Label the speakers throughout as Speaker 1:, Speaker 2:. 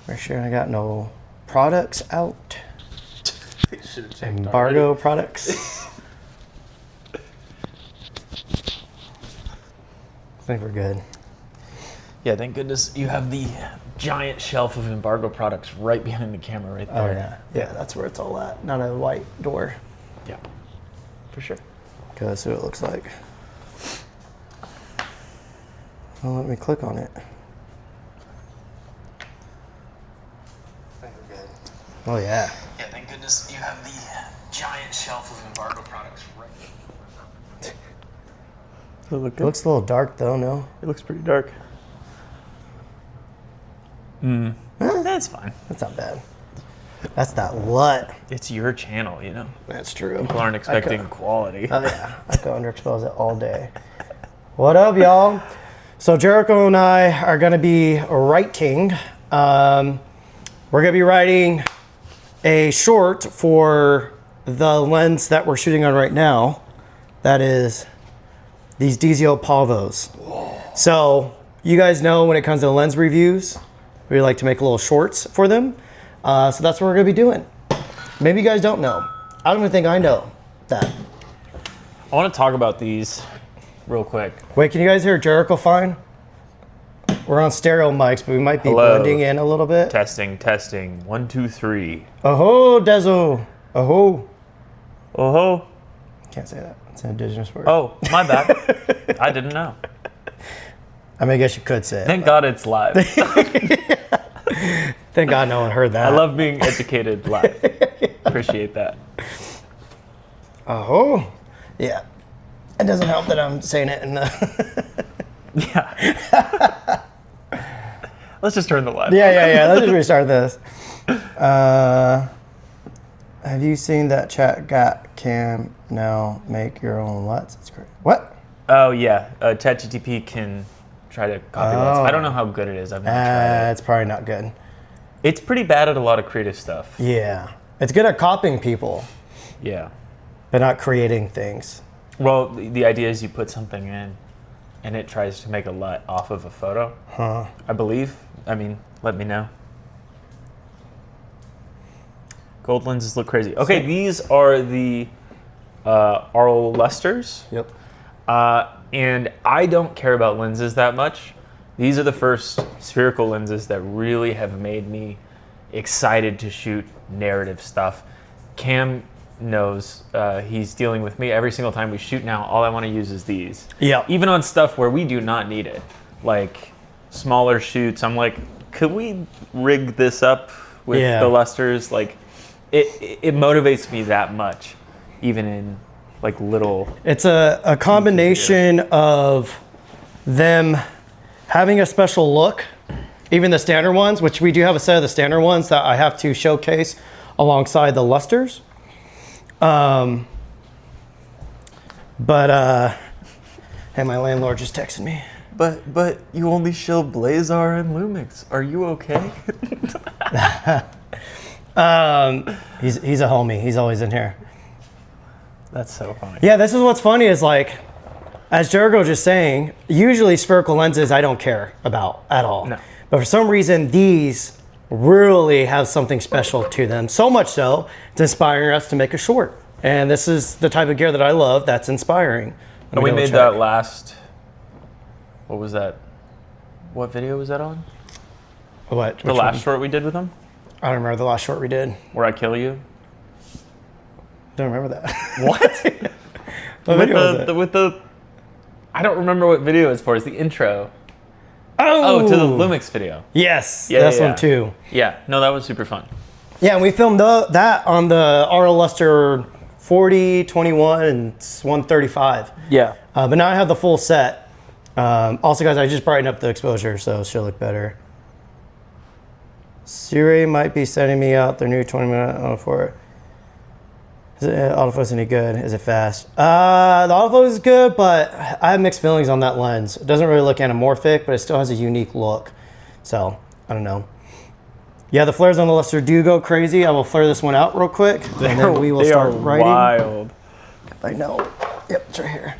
Speaker 1: Make sure I got no products out. Embargo products. I think we're good.
Speaker 2: Yeah, thank goodness you have the giant shelf of embargo products right behind the camera right there.
Speaker 1: Oh yeah. Yeah, that's where it's all at. Not a white door.
Speaker 2: Yeah, for sure.
Speaker 1: Okay, let's see what it looks like. Well, let me click on it. Oh yeah.
Speaker 2: Yeah, thank goodness you have the giant shelf of embargo products right there.
Speaker 1: It looks a little dark though, no?
Speaker 2: It looks pretty dark. That's fine.
Speaker 1: That's not bad. That's that LUT.
Speaker 2: It's your channel, you know.
Speaker 1: That's true.
Speaker 2: People aren't expecting quality.
Speaker 1: Oh yeah, I could underexpose it all day. What up, y'all? So Jericho and I are gonna be writing. We're gonna be writing a short for the lens that we're shooting on right now. That is these Dizio Pavos. So you guys know when it comes to lens reviews, we like to make little shorts for them. So that's what we're gonna be doing. Maybe you guys don't know. I don't even think I know that.
Speaker 2: I want to talk about these real quick.
Speaker 1: Wait, can you guys hear Jericho fine? We're on stereo mics, but we might be blending in a little bit.
Speaker 2: Testing, testing. 1, 2, 3.
Speaker 1: Aho, Dezo. Aho.
Speaker 2: Oh-ho.
Speaker 1: Can't say that. It's an indigenous word.
Speaker 2: Oh, my bad. I didn't know.
Speaker 1: I mean, I guess you could say it.
Speaker 2: Thank God it's live.
Speaker 1: Thank God no one heard that.
Speaker 2: I love being educated live. Appreciate that.
Speaker 1: Aho. Yeah. It doesn't help that I'm saying it in the...
Speaker 2: Yeah. Let's just turn the live.
Speaker 1: Yeah. Let's just restart this. Have you seen that chat got cam now make your own LUTs? It's great. What?
Speaker 2: Oh, yeah. ChatGPT can try to copy LUTs. I don't know how good it is. I've never tried it.
Speaker 1: It's probably not good.
Speaker 2: It's pretty bad at a lot of creative stuff.
Speaker 1: Yeah. It's good at copying people,
Speaker 2: Yeah.
Speaker 1: but not creating things.
Speaker 2: Well, the idea is you put something in, and it tries to make a LUT off of a photo.
Speaker 1: Huh.
Speaker 2: I believe. I mean, let me know. Gold lenses look crazy. Okay, these are the Arl Lusters.
Speaker 1: Yep.
Speaker 2: And I don't care about lenses that much. These are the first spherical lenses that really have made me excited to shoot narrative stuff. Cam knows he's dealing with me every single time we shoot now. All I want to use is these.
Speaker 1: Yeah.
Speaker 2: Even on stuff where we do not need it, like smaller shoots. I'm like, could we rig this up with the Lusters? Like, it motivates me that much, even in like little.
Speaker 1: It's a combination of them having a special look, even the standard ones, which we do have a set of the standard ones that I have to showcase alongside the Lusters. Hey, my landlord just texted me.
Speaker 2: But you only show Blazar and Lumix. Are you okay?
Speaker 1: He's a homie. He's always in here.
Speaker 2: That's so funny.
Speaker 1: Yeah, this is what's funny is like, as Jericho just saying, usually spherical lenses I don't care about at all.
Speaker 2: No.
Speaker 1: But for some reason, these really have something special to them. So much so, it's inspiring us to make a short. And this is the type of gear that I love that's inspiring.
Speaker 2: And we made that last, what was that? What video was that on?
Speaker 1: What?
Speaker 2: The last short we did with them?
Speaker 1: I don't remember the last short we did.
Speaker 2: Where I kill you?
Speaker 1: Don't remember that.
Speaker 2: What?
Speaker 1: What video was it?
Speaker 2: With the, I don't remember what video it's for. It's the intro.
Speaker 1: Oh,
Speaker 2: to the Lumix video.
Speaker 1: Yes,
Speaker 2: Yeah,
Speaker 1: that's
Speaker 2: yeah,
Speaker 1: one too.
Speaker 2: Yeah, no, that was super fun.
Speaker 1: Yeah, and we filmed that on the RL Luster 40, 21, and 135.
Speaker 2: Yeah.
Speaker 1: But now I have the full set. Also, guys, I just brightened up the exposure, so it should look better. Siri might be sending me out their new 20-minute autofocus. Is it autofocus any good? Is it fast? The autofocus is good, but I have mixed feelings on that lens. It doesn't really look anamorphic, but it still has a unique look. So, I don't know. Yeah, the flares on the Luster do go crazy. I will flare this one out real quick, and then we will start writing.
Speaker 2: Wild.
Speaker 1: I know. Yep, it's right here.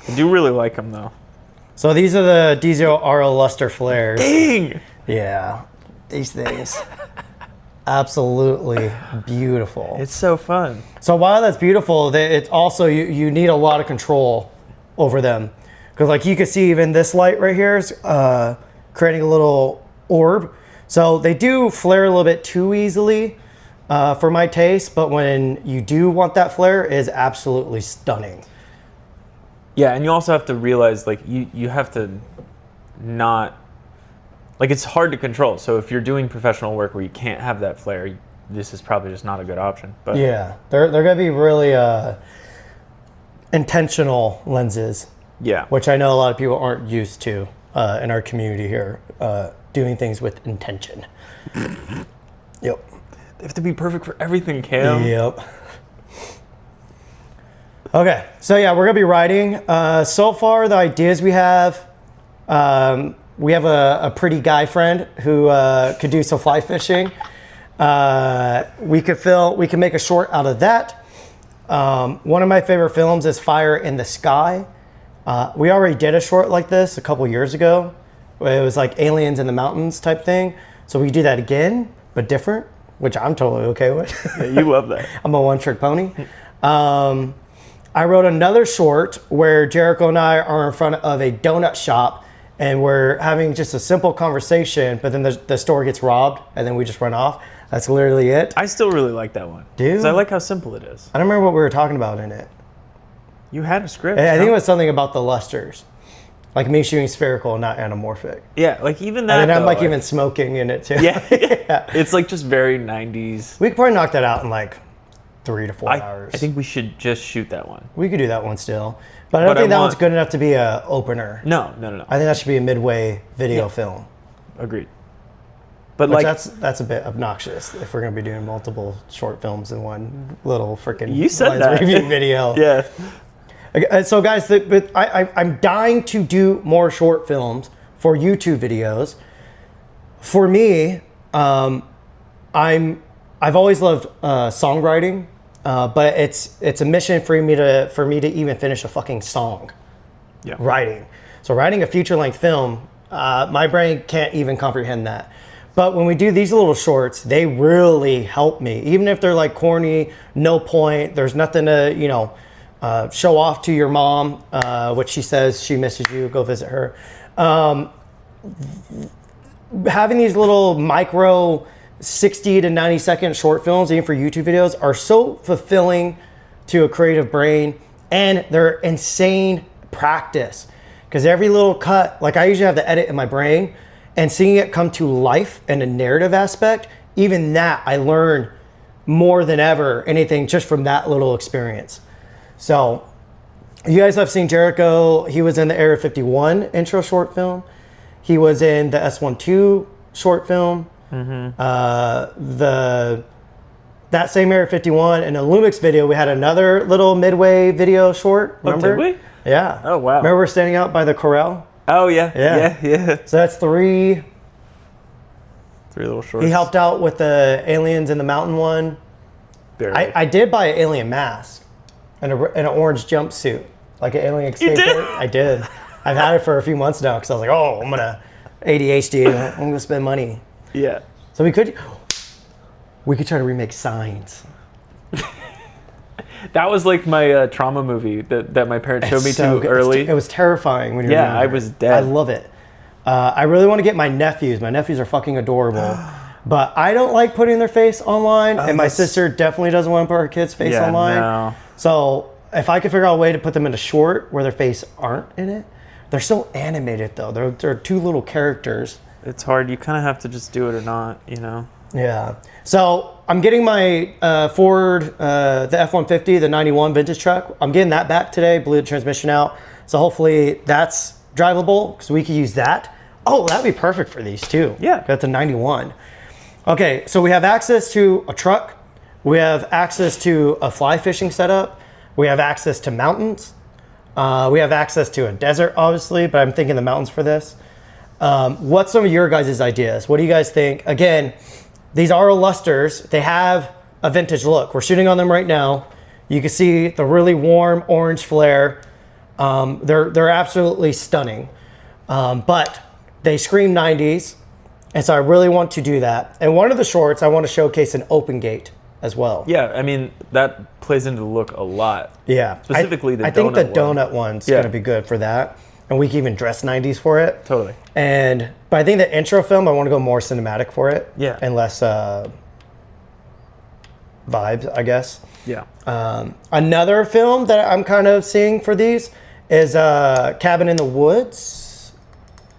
Speaker 2: I do really like them, though.
Speaker 1: So these are the Dizio RL Luster flares.
Speaker 2: Dang!
Speaker 1: Yeah. these things. Absolutely beautiful.
Speaker 2: It's so fun.
Speaker 1: So while that's beautiful, it's also, you need a lot of control over them. Because like you can see even this light right here is creating a little orb. So they do flare a little bit too easily for my taste, but when you do want that flare, it is absolutely stunning.
Speaker 2: Yeah, and you also have to realize like you have to not, like it's hard to control. So if you're doing professional work where you can't have that flare, this is probably just not a good option. But
Speaker 1: yeah, they're gonna be really intentional lenses.
Speaker 2: Yeah.
Speaker 1: Which I know a lot of people aren't used to in our community here, doing things with intention. Yep.
Speaker 2: They have to be perfect for everything, Cam.
Speaker 1: Yep. Okay, so yeah, we're gonna be writing. So far, the ideas we have a pretty guy friend who could do some fly fishing. We could make a short out of that. One of my favorite films is Fire in the Sky. We already did a short like this a couple years ago. It was like aliens in the mountains type thing. So we do that again, but different, which I'm totally okay with.
Speaker 2: Yeah, you love that.
Speaker 1: I'm a one-trick pony. I wrote another short where Jericho and I are in front of a donut shop and we're having just a simple conversation, but then the store gets robbed and then we just run off. That's literally it.
Speaker 2: I still really like that one.
Speaker 1: Do you?
Speaker 2: Because I like how simple it is.
Speaker 1: I don't remember what we were talking about in it.
Speaker 2: You had a script.
Speaker 1: I think it was something about the lusters. Like me shooting spherical, not anamorphic.
Speaker 2: Yeah, like even that.
Speaker 1: And then I'm
Speaker 2: though,
Speaker 1: like even smoking in it too.
Speaker 2: Yeah,
Speaker 1: Yeah.
Speaker 2: It's like just very 90s.
Speaker 1: We could probably knock that out in like 3 to 4 hours.
Speaker 2: I think we should just shoot that one.
Speaker 1: We could do that one still. But I don't think that one's good enough to be a opener.
Speaker 2: No.
Speaker 1: I think that should be a midway video film.
Speaker 2: Agreed. But
Speaker 1: Which
Speaker 2: like
Speaker 1: that's a bit obnoxious if we're gonna be doing multiple short films in one little freaking
Speaker 2: you said that
Speaker 1: review video.
Speaker 2: Yeah.
Speaker 1: Okay, so guys, I'm dying to do more short films for YouTube videos. For me, I've always loved songwriting, but it's a mission for me to even finish a fucking song.
Speaker 2: Yeah.
Speaker 1: Writing. So writing a feature-length film, my brain can't even comprehend that. But when we do these little shorts, they really help me. Even if they're like corny, no point, there's nothing to, show off to your mom, what she says she misses you, go visit her. Having these little micro 60 to 90 second short films, even for YouTube videos, are so fulfilling to a creative brain, and they're insane practice. Because every little cut, like I usually have to edit in my brain, and seeing it come to life in a narrative aspect, even that I learn more than ever anything just from that little experience. So you guys have seen Jericho. He was in the Area 51 intro short film. He was in the S12 short film. Mm-hmm. That same Area 51 in a Lumix video, we had another little midway video short. Remember?
Speaker 2: Oh, did we?
Speaker 1: Yeah.
Speaker 2: Oh, wow.
Speaker 1: Remember we're standing out by the corral?
Speaker 2: Oh, yeah.
Speaker 1: Yeah.
Speaker 2: Yeah.
Speaker 1: So that's three
Speaker 2: little shorts.
Speaker 1: He helped out with the aliens in the mountain one. I did buy an alien mask and an orange jumpsuit, like an alien escape.
Speaker 2: You did?
Speaker 1: I did. I've had it for a few months now because I was like, oh, I'm gonna ADHD. I'm gonna spend money.
Speaker 2: Yeah.
Speaker 1: So we could try to remake Signs.
Speaker 2: That was like my trauma movie that my parents showed me too early.
Speaker 1: It was terrifying when you were younger.
Speaker 2: I was dead.
Speaker 1: I love it. I really want to get my nephews. My nephews are fucking adorable. But I don't like putting their face online, and my sister definitely doesn't want to put her kid's face online.
Speaker 2: No.
Speaker 1: So if I could figure out a way to put them in a short where their face aren't in it, they're so animated though. They're two little characters.
Speaker 2: It's hard. You kind of have to just do it or not,
Speaker 1: Yeah. So I'm getting my Ford, the F-150, the 91 vintage truck. I'm getting that back today, blew the transmission out. So hopefully that's drivable because we could use that. Oh, that'd be perfect for these too.
Speaker 2: Yeah.
Speaker 1: That's a 91. Okay, so we have access to a truck. We have access to a fly fishing setup. We have access to mountains. We have access to a desert, obviously, but I'm thinking the mountains for this. What's some of your guys' ideas? What do you guys think? Again, these are lusters. They have a vintage look. We're shooting on them right now. You can see the really warm orange flare. They're absolutely stunning. But they scream 90s. And so I really want to do that. And one of the shorts, I want to showcase an open gate as well.
Speaker 2: Yeah, I mean, that plays into the look a lot.
Speaker 1: Yeah.
Speaker 2: Specifically the donut
Speaker 1: I think the
Speaker 2: one.
Speaker 1: donut one's going to be good for that. And we can even dress 90s for it.
Speaker 2: Totally.
Speaker 1: But I think the intro film, I want to go more cinematic for it.
Speaker 2: Yeah.
Speaker 1: And less vibes, I guess.
Speaker 2: Yeah.
Speaker 1: Another film that I'm kind of seeing for these is Cabin in the Woods.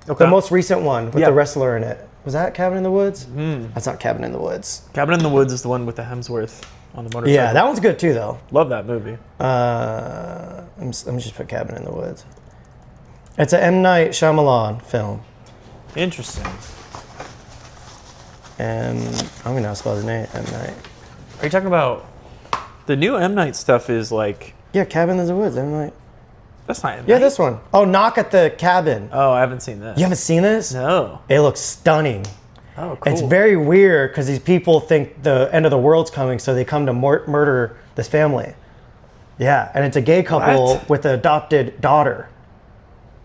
Speaker 2: Okay.
Speaker 1: The most recent one with the wrestler in it. Was that Cabin in the Woods?
Speaker 2: Mm.
Speaker 1: That's not Cabin in the Woods.
Speaker 2: Cabin in the Woods is the one with the Hemsworth on the motorcycle.
Speaker 1: Yeah, that one's good too, though.
Speaker 2: Love that movie.
Speaker 1: Let me just put Cabin in the Woods. It's an M. Night Shyamalan film.
Speaker 2: Interesting.
Speaker 1: And I'm going to spell his name, M. Night.
Speaker 2: Are you talking about the new M. Night stuff is like...
Speaker 1: Yeah, Cabin in the Woods, M. Night.
Speaker 2: That's not M.
Speaker 1: Yeah,
Speaker 2: Night.
Speaker 1: this one. Oh, Knock at the Cabin.
Speaker 2: Oh, I haven't seen this.
Speaker 1: You haven't seen this?
Speaker 2: No.
Speaker 1: It looks stunning.
Speaker 2: Oh, cool.
Speaker 1: It's very weird because these people think the end of the world's coming, so they come to murder this family. Yeah, and it's a gay couple with an adopted daughter.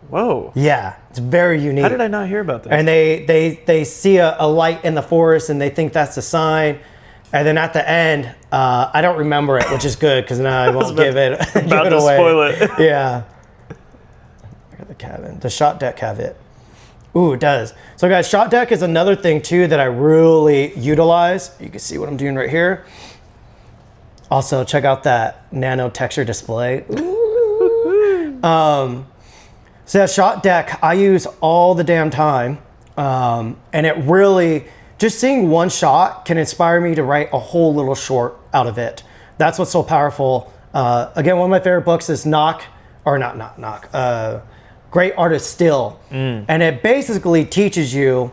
Speaker 2: Whoa.
Speaker 1: Yeah, it's very unique.
Speaker 2: How did I not hear about this?
Speaker 1: And they see a light in the forest and they think that's a sign. And then at the end, I don't remember it, which is good because now I won't give it away.
Speaker 2: Spoil it.
Speaker 1: Yeah. Look at the cabin, the shot deck have it. Ooh, it does. So guys, shot deck is another thing too that I really utilize. You can see what I'm doing right here. Also, check out that nano texture display. Ooh. So that shot deck I use all the damn time. And it really, just seeing one shot can inspire me to write a whole little short out of it. That's what's so powerful. Again, one of my favorite books is Great Artist Still. And it basically teaches you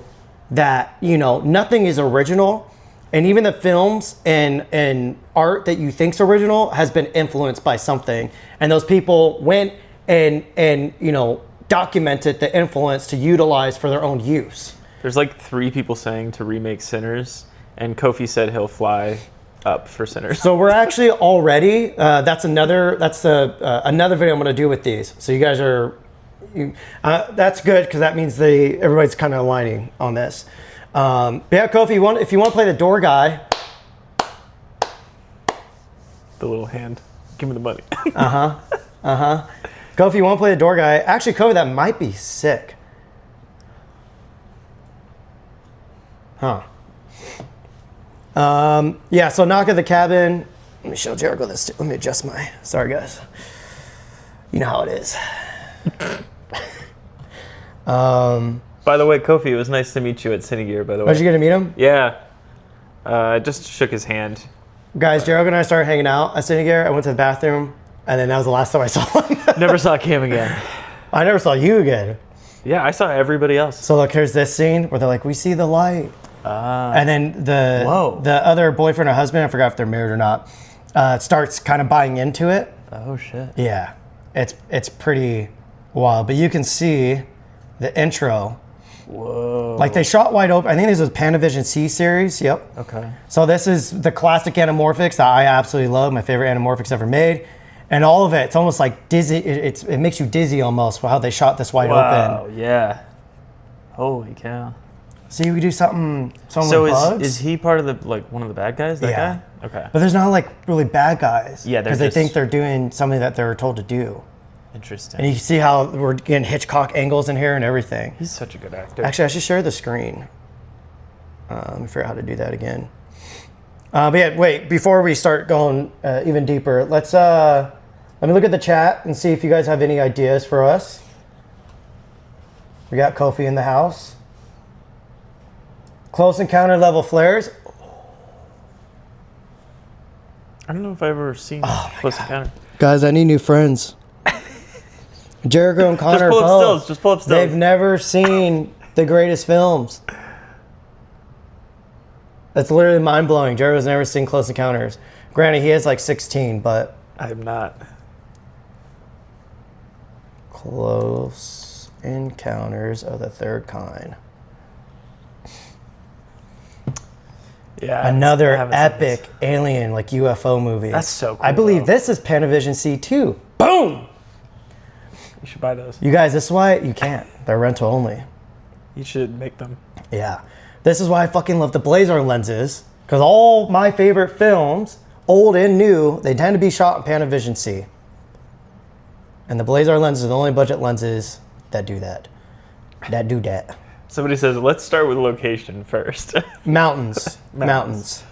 Speaker 1: that, you know, nothing is original. And even the films and art that you think's original has been influenced by something. And those people went and you know, documented the influence to utilize for their own use.
Speaker 2: There's like 3 people saying to remake Sinners, and Kofi said he'll fly up for Sinners.
Speaker 1: So we're actually already, that's another video I'm gonna do with these. So you guys are, that's good because that means everybody's kind of aligning on this. But yeah, Kofi, if you want to play the door guy.
Speaker 2: The little hand. Give me the money.
Speaker 1: Kofi, you want to play the door guy? Actually, Kofi, that might be sick. Huh. Yeah, so Knock at the Cabin. Let me show Jericho this too. Let me adjust sorry guys. You know how it is.
Speaker 2: By the way, Kofi, it was nice to meet you at Cinegear, by the way.
Speaker 1: Did you get to meet him?
Speaker 2: Yeah. I just shook his hand.
Speaker 1: Guys, Jericho and I started hanging out at Cinegear. I went to the bathroom, and then that was the last time I saw him.
Speaker 2: Never saw Cam again.
Speaker 1: I never saw you again.
Speaker 2: Yeah, I saw everybody else.
Speaker 1: So look, here's this scene where they're like, we see the light. And then the other boyfriend or husband, I forgot if they're married or not, starts kind of buying into it.
Speaker 2: Oh, shit.
Speaker 1: Yeah, it's pretty wild. But you can see the intro.
Speaker 2: Whoa.
Speaker 1: Like they shot wide open. I think this is a Panavision C series. Yep.
Speaker 2: Okay.
Speaker 1: So this is the classic anamorphics that I absolutely love. My favorite anamorphics ever made. And all of it, it's almost like dizzy. It makes you dizzy almost for how they shot this wide open.
Speaker 2: Oh, yeah. Holy cow.
Speaker 1: See, we do something
Speaker 2: So
Speaker 1: with bugs.
Speaker 2: is he part of the, like, one of the bad guys, that
Speaker 1: Yeah.
Speaker 2: guy? Okay.
Speaker 1: But there's not like really bad guys.
Speaker 2: Yeah,
Speaker 1: because they think they're doing something that they're told to do.
Speaker 2: Interesting.
Speaker 1: And you see how we're getting Hitchcock angles in here and everything.
Speaker 2: He's such a good actor.
Speaker 1: Actually, I should share the screen. Let me figure out how to do that again. But yeah, wait, before we start going even deeper, let me look at the chat and see if you guys have any ideas for us. We got Kofi in the house. Close encounter level flares.
Speaker 2: I don't know if I've ever seen Close Encounter.
Speaker 1: Guys, I need new friends. Jericho and Connor
Speaker 2: Just pull up
Speaker 1: both.
Speaker 2: stills. Just pull up stills.
Speaker 1: They've never seen the greatest films. That's literally mind-blowing. Jericho's never seen Close Encounters. Granted, he is like 16, but...
Speaker 2: I am not.
Speaker 1: Close Encounters of the Third Kind.
Speaker 2: Yeah.
Speaker 1: Another
Speaker 2: I haven't seen
Speaker 1: epic alien, like UFO movie.
Speaker 2: That's so cool.
Speaker 1: I believe
Speaker 2: though.
Speaker 1: this is Panavision C2. Boom!
Speaker 2: You should buy those.
Speaker 1: You guys, this is why you can't. They're rental only.
Speaker 2: You should make them.
Speaker 1: Yeah. This is why I fucking love the Blazar lenses, because all my favorite films, old and new, they tend to be shot in Panavision C. And the Blazar lenses are the only budget lenses that do that.
Speaker 2: Somebody says, let's start with location first.
Speaker 1: Mountains. Mountains.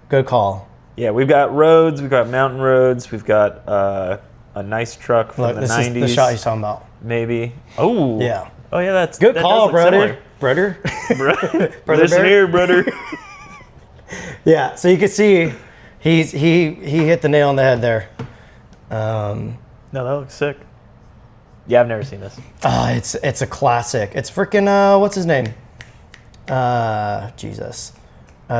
Speaker 1: Good call.
Speaker 2: Yeah, we've got roads, we've got mountain roads, we've got a nice truck from
Speaker 1: Look,
Speaker 2: the
Speaker 1: this
Speaker 2: 90s.
Speaker 1: is the shot he's talking about.
Speaker 2: Maybe. Oh.
Speaker 1: Yeah.
Speaker 2: Oh, yeah, that's
Speaker 1: Good
Speaker 2: that
Speaker 1: call,
Speaker 2: does look
Speaker 1: brother.
Speaker 2: similar.
Speaker 1: Brother.
Speaker 2: Listen
Speaker 1: bear.
Speaker 2: here, brother.
Speaker 1: Yeah, so you can see he hit the nail on the head there.
Speaker 2: No, that looks sick. Yeah, I've never seen this.
Speaker 1: It's a classic. It's freaking what's his name? Jesus.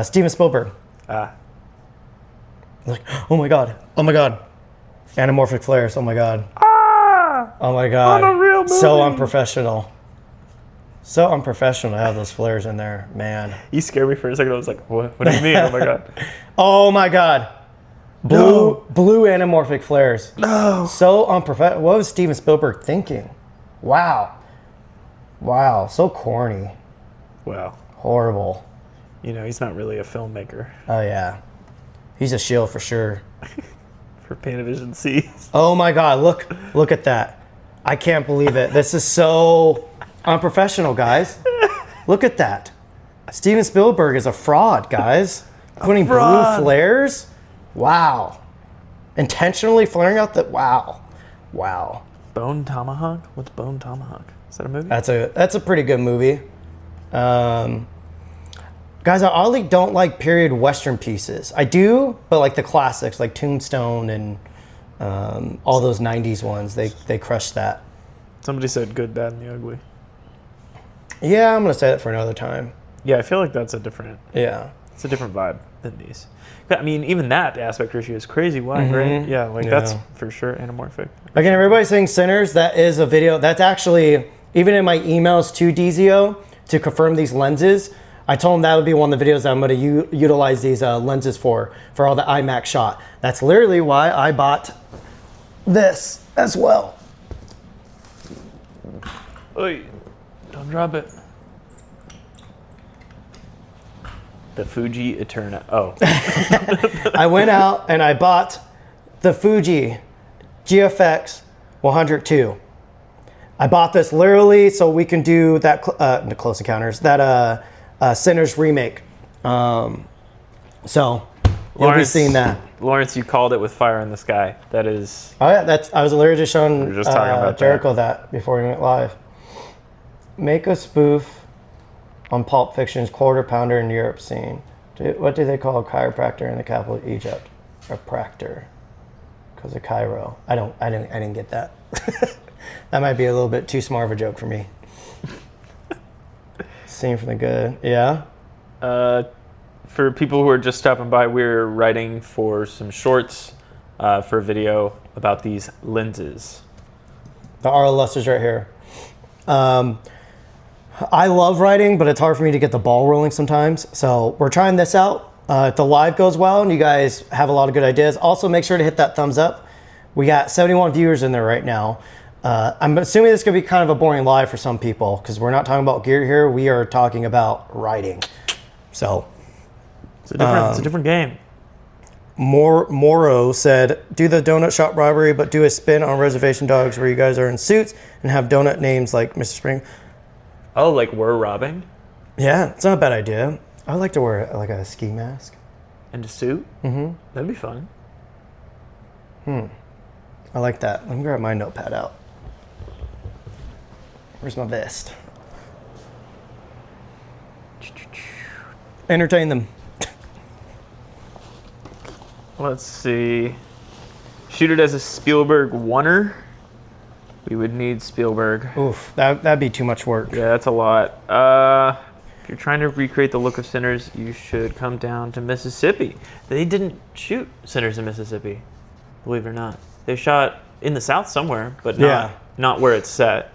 Speaker 1: Steven Spielberg. Like, oh my god. Anamorphic flares. Oh my god. Oh my god.
Speaker 2: Unreal movie.
Speaker 1: So unprofessional. So unprofessional to have those flares in there, man.
Speaker 2: You scared me for a second. I was like, what do you mean? Oh my god.
Speaker 1: Oh my god. Blue anamorphic flares.
Speaker 2: No.
Speaker 1: So unprofessional. What was Steven Spielberg thinking? Wow. So corny.
Speaker 2: Wow.
Speaker 1: Horrible.
Speaker 2: You know, he's not really a filmmaker.
Speaker 1: Oh yeah. He's a shill for sure.
Speaker 2: For Panavision C.
Speaker 1: Oh my god, look at that. I can't believe it. This is so unprofessional, guys. Look at that. Steven Spielberg is a fraud, guys. Putting
Speaker 2: fraud.
Speaker 1: blue flares? Wow. Intentionally flaring out the wow.
Speaker 2: Bone Tomahawk? What's Bone Tomahawk? Is that a movie?
Speaker 1: That's a pretty good movie. Guys, I oddly don't like period Western pieces. I do, but like the classics, like Tombstone and all those 90s ones, they crushed that.
Speaker 2: Somebody said Good, Bad, and the Ugly.
Speaker 1: Yeah, I'm going to say that for another time.
Speaker 2: Yeah, I feel like that's a different vibe than these. I mean, even that aspect ratio is crazy wide, right? Yeah, that's for sure anamorphic.
Speaker 1: Again, everybody's saying Sinners. That is a video. That's actually, even in my emails to DZO to confirm these lenses, I told him that would be one of the videos that I'm going to utilize these lenses for all the IMAX shot. That's literally why I bought this as well.
Speaker 2: Oy, don't drop it. The Fuji Eterna. Oh.
Speaker 1: I went out and I bought the Fuji GFX 102. I bought this literally so we can do that the Close Encounters, that Sinners remake. So you'll be seeing that.
Speaker 2: Lawrence, you called it with Fire in the Sky. That is.
Speaker 1: Oh yeah, I was literally just showing
Speaker 2: We were just talking about
Speaker 1: Jericho that before we went live. Make a spoof on Pulp Fiction's Quarter Pounder in Europe scene. What do they call a chiropractor in the capital of Egypt? A practor, because of Cairo. I didn't get that. That might be a little bit too smart of a joke for me. Scene from the good, yeah.
Speaker 2: For people who are just stopping by, we're writing for some shorts for a video about these lenses.
Speaker 1: The RLS is right here. I love writing, but it's hard for me to get the ball rolling sometimes. So we're trying this out. If the live goes well and you guys have a lot of good ideas, also make sure to hit that thumbs up. We got 71 viewers in there right now. I'm assuming this could be kind of a boring live for some people because we're not talking about gear here. We are talking about writing. So
Speaker 2: it's a different game.
Speaker 1: Moro said, do the donut shop robbery, but do a spin on Reservation Dogs where you guys are in suits and have donut names like Mr. Spring.
Speaker 2: Oh, like we're robbing?
Speaker 1: Yeah, it's not a bad idea. I would like to wear like a ski mask.
Speaker 2: And a suit? Mm-hmm. That'd be fun.
Speaker 1: I like that. Let me grab my notepad out. Where's my vest? Entertain them.
Speaker 2: Let's see. Shoot it as a Spielberg oneer. We would need Spielberg.
Speaker 1: Oof, that'd be too much work.
Speaker 2: Yeah, that's a lot. If you're trying to recreate the look of Sinners, you should come down to Mississippi. They didn't shoot Sinners in Mississippi, believe it or not. They shot in the South somewhere, but not where it's set.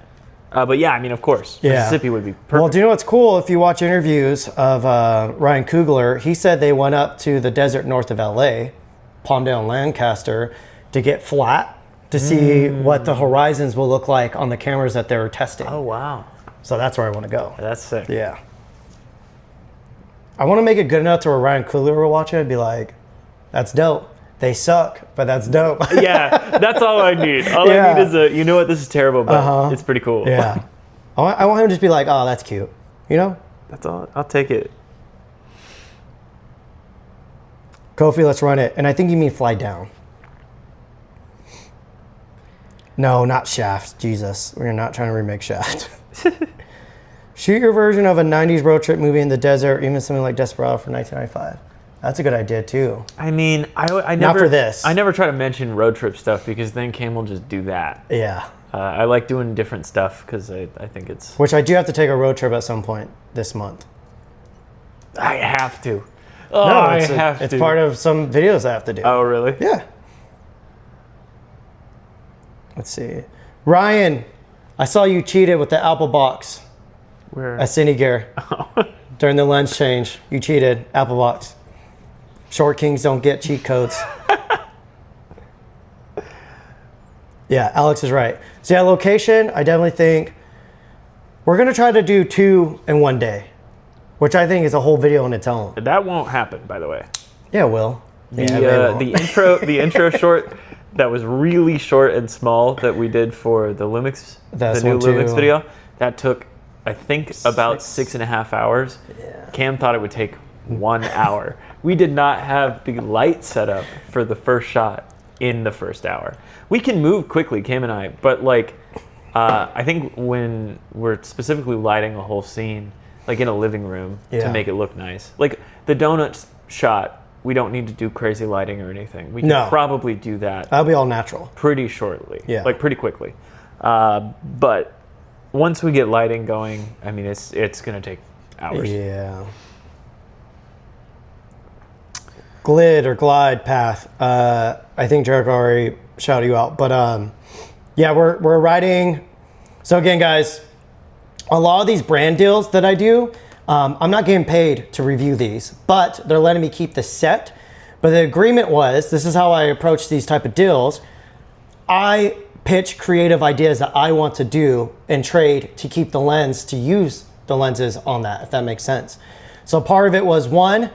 Speaker 2: But yeah, I mean, of course, Mississippi would be perfect.
Speaker 1: Well, do you know what's cool? If you watch interviews of Ryan Coogler, he said they went up to the desert north of LA, Palmdale and Lancaster, to get flat to see what the horizons will look like on the cameras that they were testing.
Speaker 2: Oh, wow.
Speaker 1: So that's where I want to go.
Speaker 2: That's sick.
Speaker 1: Yeah. I want to make it good enough to where Ryan Coogler will watch it and be like, that's dope. They suck, but that's dope.
Speaker 2: Yeah, that's all I need. All I need is you know what, this is terrible, but it's pretty cool.
Speaker 1: Yeah. I want him to just be like, oh, that's cute. You know?
Speaker 2: That's all. I'll take it.
Speaker 1: Kofi, let's run it. And I think you mean fly down. No, not Shaft. Jesus. We're not trying to remake Shaft. Shoot your version of a 90s road trip movie in the desert, even something like Desperado from 1995. That's a good idea, too.
Speaker 2: I mean, I never...
Speaker 1: Not for this.
Speaker 2: I never try to mention road trip stuff because then Cam will just do that.
Speaker 1: Yeah.
Speaker 2: I like doing different stuff because I think it's...
Speaker 1: Which I do have to take a road trip at some point this month.
Speaker 2: I have to. Oh,
Speaker 1: No,
Speaker 2: I have to.
Speaker 1: it's part of some videos I have to do.
Speaker 2: Oh, really?
Speaker 1: Yeah. Let's see. Ryan, I saw you cheated with the Apple box
Speaker 2: Where?
Speaker 1: at Cine Gear during the lens change. You cheated. Apple box. Short kings don't get cheat codes. Yeah, Alex is right. So yeah, location, I definitely think we're going to try to do 2 in one day, which I think is a whole video on its own.
Speaker 2: That won't happen, by the way.
Speaker 1: Yeah, it will.
Speaker 2: The intro short that was really short and small that we did for the Lumix,
Speaker 1: That's
Speaker 2: the new
Speaker 1: one too.
Speaker 2: Lumix video, that took, I think, about 6.5 hours.
Speaker 1: Yeah.
Speaker 2: Cam thought it would take 1 hour. We did not have the light set up for the first shot in the first hour. We can move quickly, Cam and I, but like, I think when we're specifically lighting a whole scene, like in a living room to make it look nice, like the donuts shot, we don't need to do crazy lighting or anything. We can probably do that.
Speaker 1: That'll be all natural.
Speaker 2: Pretty shortly.
Speaker 1: Yeah.
Speaker 2: Like pretty quickly. But once we get lighting going, I mean, it's going to take hours.
Speaker 1: Yeah. Glide or glide path. I think Jericho already shouted you out, but yeah, we're writing. So again, guys, a lot of these brand deals that I do, I'm not getting paid to review these, but they're letting me keep the set. But the agreement was, this is how I approach these type of deals. I pitch creative ideas that I want to do and trade to keep the lens, to use the lenses on that, if that makes sense. So part of it was one,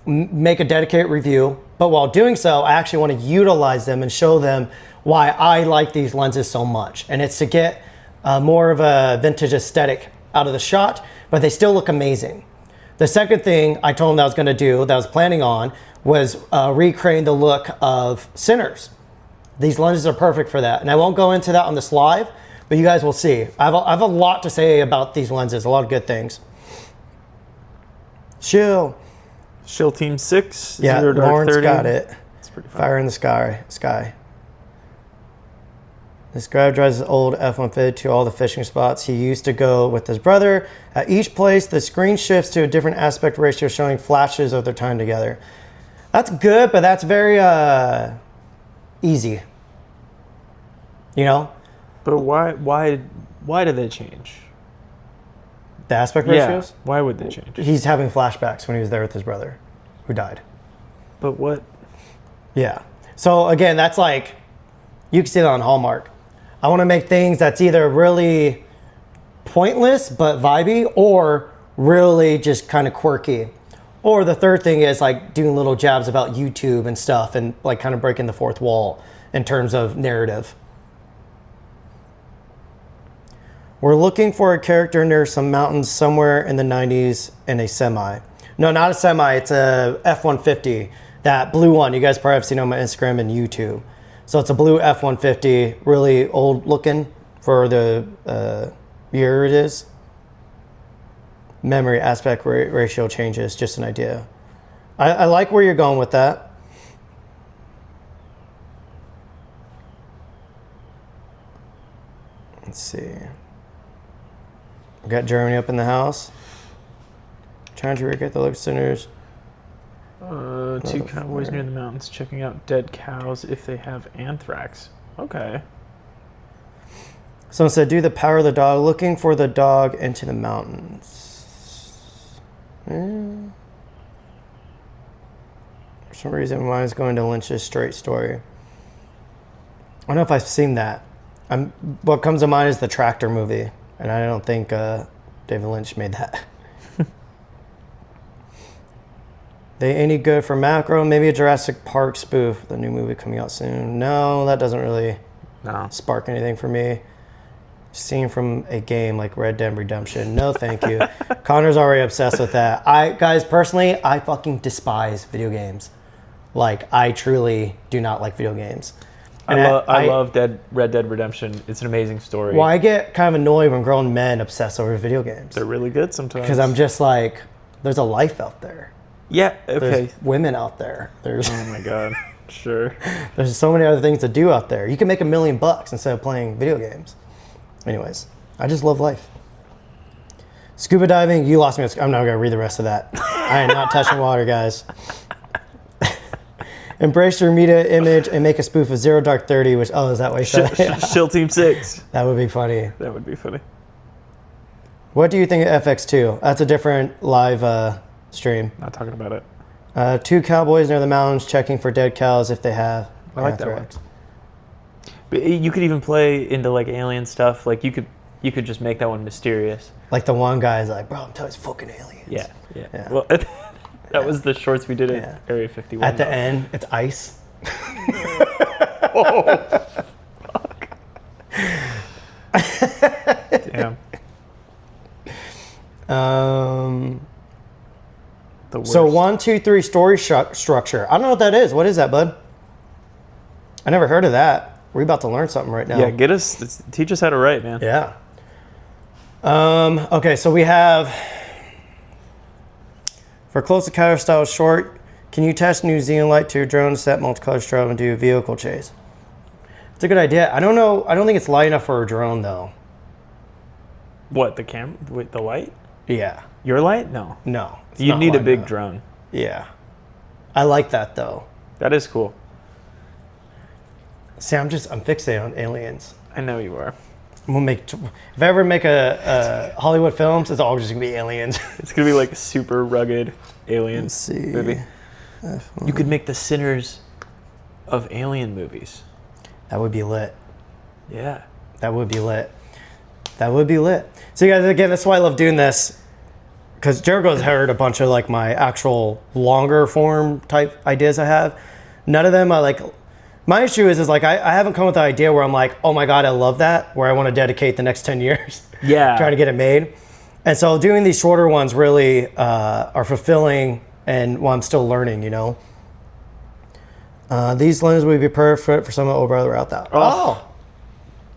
Speaker 1: make a dedicated review, but while doing so, I actually want to utilize them and show them why I like these lenses so much. And it's to get more of a vintage aesthetic out of the shot, but they still look amazing. The second thing I told them that I was going to do, that I was planning on, was recreating the look of Sinners. These lenses are perfect for that. And I won't go into that on this live, but you guys will see. I have a lot to say about these lenses, a lot of good things. Shill
Speaker 2: Team 6,
Speaker 1: Yeah,
Speaker 2: 0 dark
Speaker 1: Lawrence
Speaker 2: 30.
Speaker 1: got it.
Speaker 2: It's pretty fun.
Speaker 1: Fire in the sky. This guy drives his old F-150 to all the fishing spots he used to go with his brother. At each place, the screen shifts to a different aspect ratio, showing flashes of their time together. That's good, but that's very easy. You know?
Speaker 2: But why did they change?
Speaker 1: The aspect ratios?
Speaker 2: Yeah, why would they change?
Speaker 1: He's having flashbacks when he was there with his brother, who died.
Speaker 2: But what?
Speaker 1: Yeah. So again, that's like, you can see that on Hallmark. I want to make things that's either really pointless but vibey, or really just kind of quirky. Or the third thing is like doing little jabs about YouTube and stuff, and like kind of breaking the fourth wall in terms of narrative. We're looking for a character near some mountains somewhere in the 90s in a semi. No, not a semi, it's a F-150. That blue one, you guys probably have seen on my Instagram and YouTube. So it's a blue F-150, really old looking for the year it is. Memory aspect ratio changes, just an idea. I like where you're going with that. Let's see. We got Germany up in the house. Trying to recreate the listeners.
Speaker 2: Two cowboys near the mountains checking out dead cows if they have anthrax. Okay.
Speaker 1: Someone said, do the power of the dog, looking for the dog into the mountains. For some reason, mine is going to Lynch's Straight Story. I don't know if I've seen that. What comes to mind is the Tractor movie, and I don't think David Lynch made that. They any good for macro? Maybe a Jurassic Park spoof. The new movie coming out soon. No, that doesn't really spark anything for me. Scene from a game like Red Dead Redemption. No, thank you. Connor's already obsessed with that. Guys, personally, I fucking despise video games. Like, I truly do not like video games. And
Speaker 2: I love Red Dead Redemption. It's an amazing story.
Speaker 1: Well, I get kind of annoyed when grown men obsess over video games.
Speaker 2: They're really good sometimes.
Speaker 1: Because I'm just like, there's a life out there.
Speaker 2: Yeah, okay.
Speaker 1: There's women out there. There's
Speaker 2: oh my God. Sure.
Speaker 1: There's so many other things to do out there. You can make $1 million instead of playing video games. Anyways, I just love life. Scuba diving, you lost me. I'm not going to read the rest of that. I am not touching water, guys. Embrace your media image and make a spoof of Zero Dark 30, which, is that what you said?
Speaker 2: Shill Team 6.
Speaker 1: That would be funny.
Speaker 2: That would be funny.
Speaker 1: What do you think of FX2? That's a different live stream.
Speaker 2: Not talking about it.
Speaker 1: 2 cowboys near the mountains checking for dead cows if they have.
Speaker 2: I like that one. But you could even play into like alien stuff. Like you could just make that one mysterious.
Speaker 1: Like the one guy's like, bro, I'm telling you, it's fucking aliens.
Speaker 2: Yeah. Well, that was the shorts we did at Area 51.
Speaker 1: At the end, it's ice.
Speaker 2: Oh, fuck. Damn.
Speaker 1: So 1, 2, 3 story structure. I don't know what that is. What is that, bud? I never heard of that. We're about to learn something right now.
Speaker 2: Yeah, teach us how to write, man.
Speaker 1: Yeah. Okay, so we have, for close encounter style short, can you attach New Zealand light to your drone, set multicolor strobe, and do a vehicle chase? It's a good idea. I don't know. I don't think it's light enough for a drone, though.
Speaker 2: What, the camera? Wait, the light?
Speaker 1: Yeah.
Speaker 2: Your light? No.
Speaker 1: No.
Speaker 2: You need a big drone.
Speaker 1: Yeah. I like that, though.
Speaker 2: That is cool.
Speaker 1: See, I'm fixated on aliens.
Speaker 2: I know you are.
Speaker 1: I'm gonna if I ever make a Hollywood films, it's all just gonna be aliens.
Speaker 2: It's gonna be like a super rugged alien
Speaker 1: Let's see.
Speaker 2: movie. You could make the Sinners of alien movies.
Speaker 1: That would be lit.
Speaker 2: Yeah.
Speaker 1: That would be lit. That would be lit. So, guys, again, that's why I love doing this. Because Jericho's heard a bunch of like my actual longer form type ideas I have. None of them are like. My issue is like I haven't come with an idea where I'm like, oh my God, I love that, where I want to dedicate the next 10 years trying to get it made. And so doing these shorter ones really are fulfilling and while I'm still learning, you know. These lenses would be perfect for some of brother out there. Oh.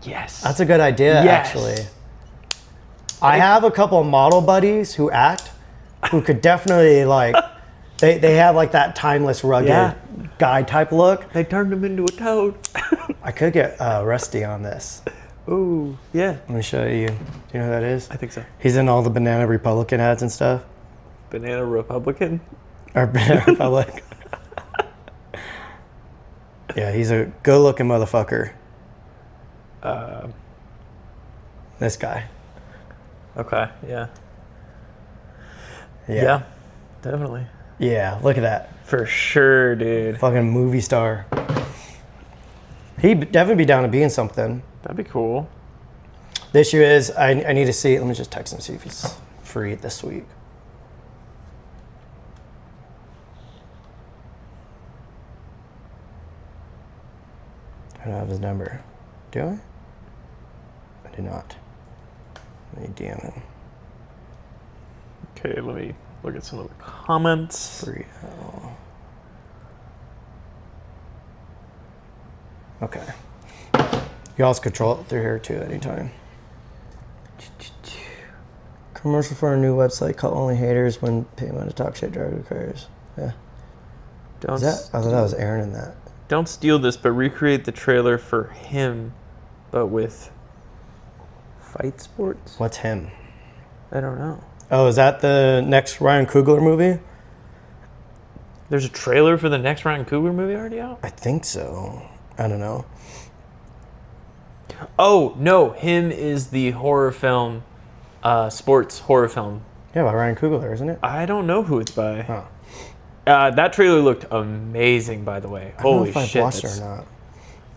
Speaker 2: Yes.
Speaker 1: That's a good idea, actually. I have a couple of model buddies who act, who could definitely like, they have like that timeless, rugged guy type look.
Speaker 2: They turned him into a toad.
Speaker 1: I could get Rusty on this.
Speaker 2: Ooh, yeah.
Speaker 1: Let me show you. Do you know who that is?
Speaker 2: I think so.
Speaker 1: He's in all the Banana Republican ads and stuff.
Speaker 2: Banana Republican?
Speaker 1: Or Banana Republic. Yeah, he's a good looking motherfucker. This guy.
Speaker 2: Okay, yeah. Yeah, definitely.
Speaker 1: Yeah, look at that.
Speaker 2: For sure, dude.
Speaker 1: Fucking movie star. He'd definitely be down to be in something.
Speaker 2: That'd be cool.
Speaker 1: The issue is, I need to see, let me just text him, see if he's free this week. I don't have his number. Do I? I do not. Let me DM him.
Speaker 2: Okay, let me look at some of the comments.
Speaker 1: Free. Okay. You also control it through here too anytime. Commercial for a new website called Only Haters when payment to talk shit drive occurs. Yeah. I thought that was Aaron in that.
Speaker 2: Don't steal this, but recreate the trailer for him, but with fight sports?
Speaker 1: What's him?
Speaker 2: I don't know.
Speaker 1: Oh, is that the next Ryan Coogler movie?
Speaker 2: There's a trailer for the next Ryan Coogler movie already out?
Speaker 1: I think so. I don't know.
Speaker 2: Oh, no. Him is the horror film, sports horror film.
Speaker 1: Yeah, by Ryan Coogler, isn't it?
Speaker 2: I don't know who it's by.
Speaker 1: Oh.
Speaker 2: That trailer looked amazing, by the way. Holy shit.
Speaker 1: I don't know if I've watched it or not.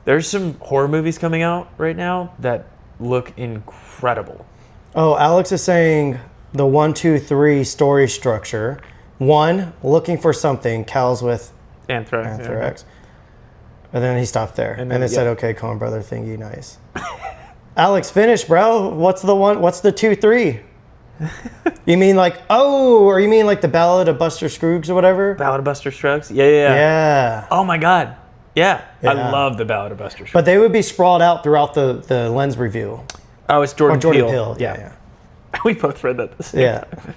Speaker 2: There's some horror movies coming out right now that look incredible.
Speaker 1: Oh, Alex is saying the 1, 2, 3 story structure. 1, looking for something, cows with
Speaker 2: Anthrax.
Speaker 1: anthrax. And then he stopped there. And they said, okay, Coen brother thingy, nice. Alex, finish, bro. What's the 2, 3? You mean or you mean like the Ballad of Buster Scruggs or whatever?
Speaker 2: Ballad of Buster Scruggs? Yeah. Oh my God. Yeah. I love the Ballad of Buster Scruggs.
Speaker 1: But they would be sprawled out throughout the lens review.
Speaker 2: Oh, it's Jordan
Speaker 1: Peele.
Speaker 2: Yeah. We both read that the same time.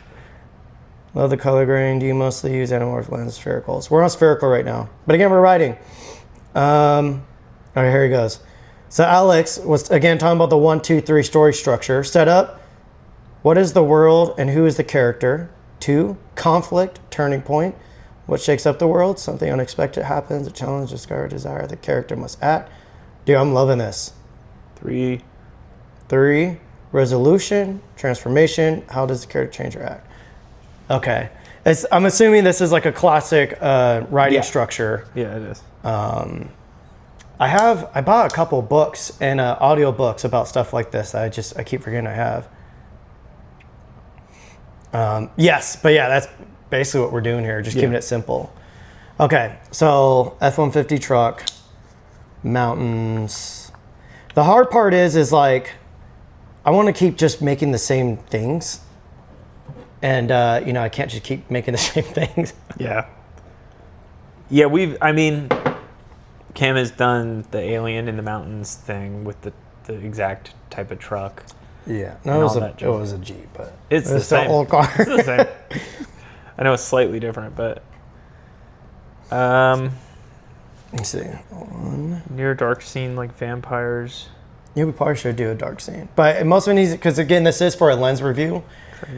Speaker 1: Love the color grading. Do you mostly use anamorphic lens sphericals? We're on spherical right now. But again, we're writing. All right, here he goes. So Alex was, again, talking about the 1, 2, 3 story structure. Setup. What is the world and who is the character? 2, conflict, turning point. What shakes up the world? Something unexpected happens. A challenge, discover, desire. The character must act. Dude, I'm loving this.
Speaker 2: 3,
Speaker 1: resolution, transformation. How does the character change or act? Okay. I'm assuming this is like a classic writing structure.
Speaker 2: Yeah, it is.
Speaker 1: I bought a couple books and audio books about stuff like this that I keep forgetting I have. Yes, but yeah, that's basically what we're doing here, just keeping it simple. Okay, so F-150 truck, mountains. The hard part is like, I want to keep just making the same things. And, I can't just keep making the same things.
Speaker 2: Yeah. Yeah, Cam has done the alien in the mountains thing with the exact type of truck.
Speaker 1: Yeah. No, it was a Jeep, but
Speaker 2: it's the same.
Speaker 1: Old car.
Speaker 2: It's the same. I know it's slightly different, but
Speaker 1: let me see.
Speaker 2: Near dark scene like vampires.
Speaker 1: Yeah, we probably should do a dark scene. But most of it needs, because again, this is for a lens review.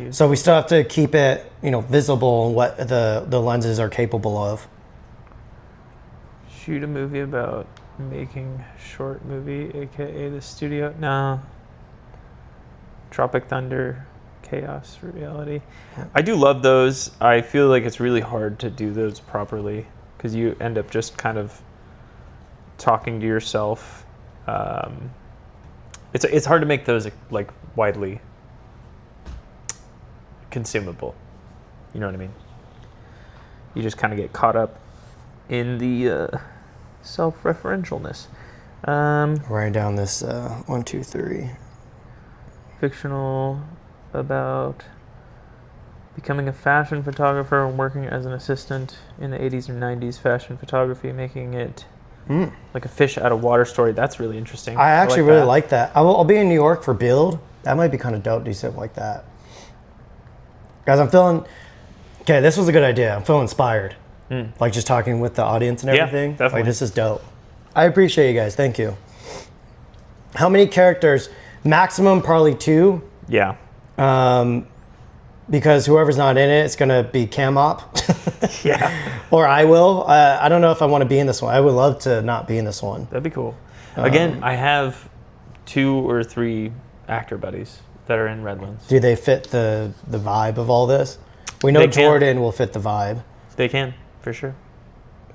Speaker 1: So we still have to keep it, visible and what the lenses are capable of.
Speaker 2: Shoot a movie about making short movie, aka the studio. No. Tropic Thunder, Chaos Reality. I do love those. I feel like it's really hard to do those properly because you end up just kind of talking to yourself. It's hard to make those like widely consumable. You know what I mean? You just kind of get caught up in the self-referentialness.
Speaker 1: Write down this 1, 2, 3.
Speaker 2: Fictional about becoming a fashion photographer and working as an assistant in the 80s and 90s fashion photography, making it like a fish out of water story. That's really interesting.
Speaker 1: I actually really like that. I'll be in New York for Build. That might be kind of dope to do something like that. Guys, I'm feeling... Okay, this was a good idea. I'm feeling inspired. Like just talking with the audience and everything.
Speaker 2: Yeah, definitely.
Speaker 1: Like, this is dope. I appreciate you guys. Thank you. How many characters? Maximum probably 2.
Speaker 2: Yeah.
Speaker 1: Because whoever's not in it, it's going to be Cam Op.
Speaker 2: Yeah.
Speaker 1: Or I will. I don't know if I want to be in this one. I would love to not be in this one.
Speaker 2: That'd be cool. Again, I have 2 or 3 actor buddies that are in Redlands.
Speaker 1: Do they fit the vibe of all this? We know Jordan will fit the vibe.
Speaker 2: They can, for sure.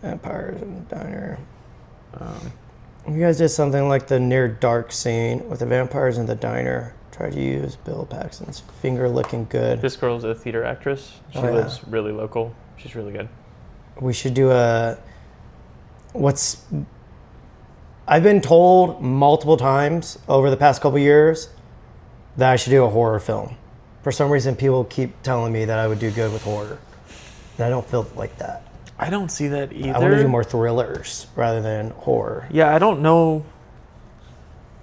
Speaker 1: Vampires in the diner. You guys did something like the near dark scene with the vampires in the diner. Tried to use Bill Paxton's finger looking good.
Speaker 2: This girl's a theater actress. She lives really local. She's really good.
Speaker 1: We should do I've been told multiple times over the past couple years that I should do a horror film. For some reason, people keep telling me that I would do good with horror. And I don't feel like that.
Speaker 2: I don't see that either.
Speaker 1: I want to do more thrillers rather than horror.
Speaker 2: Yeah, I don't know.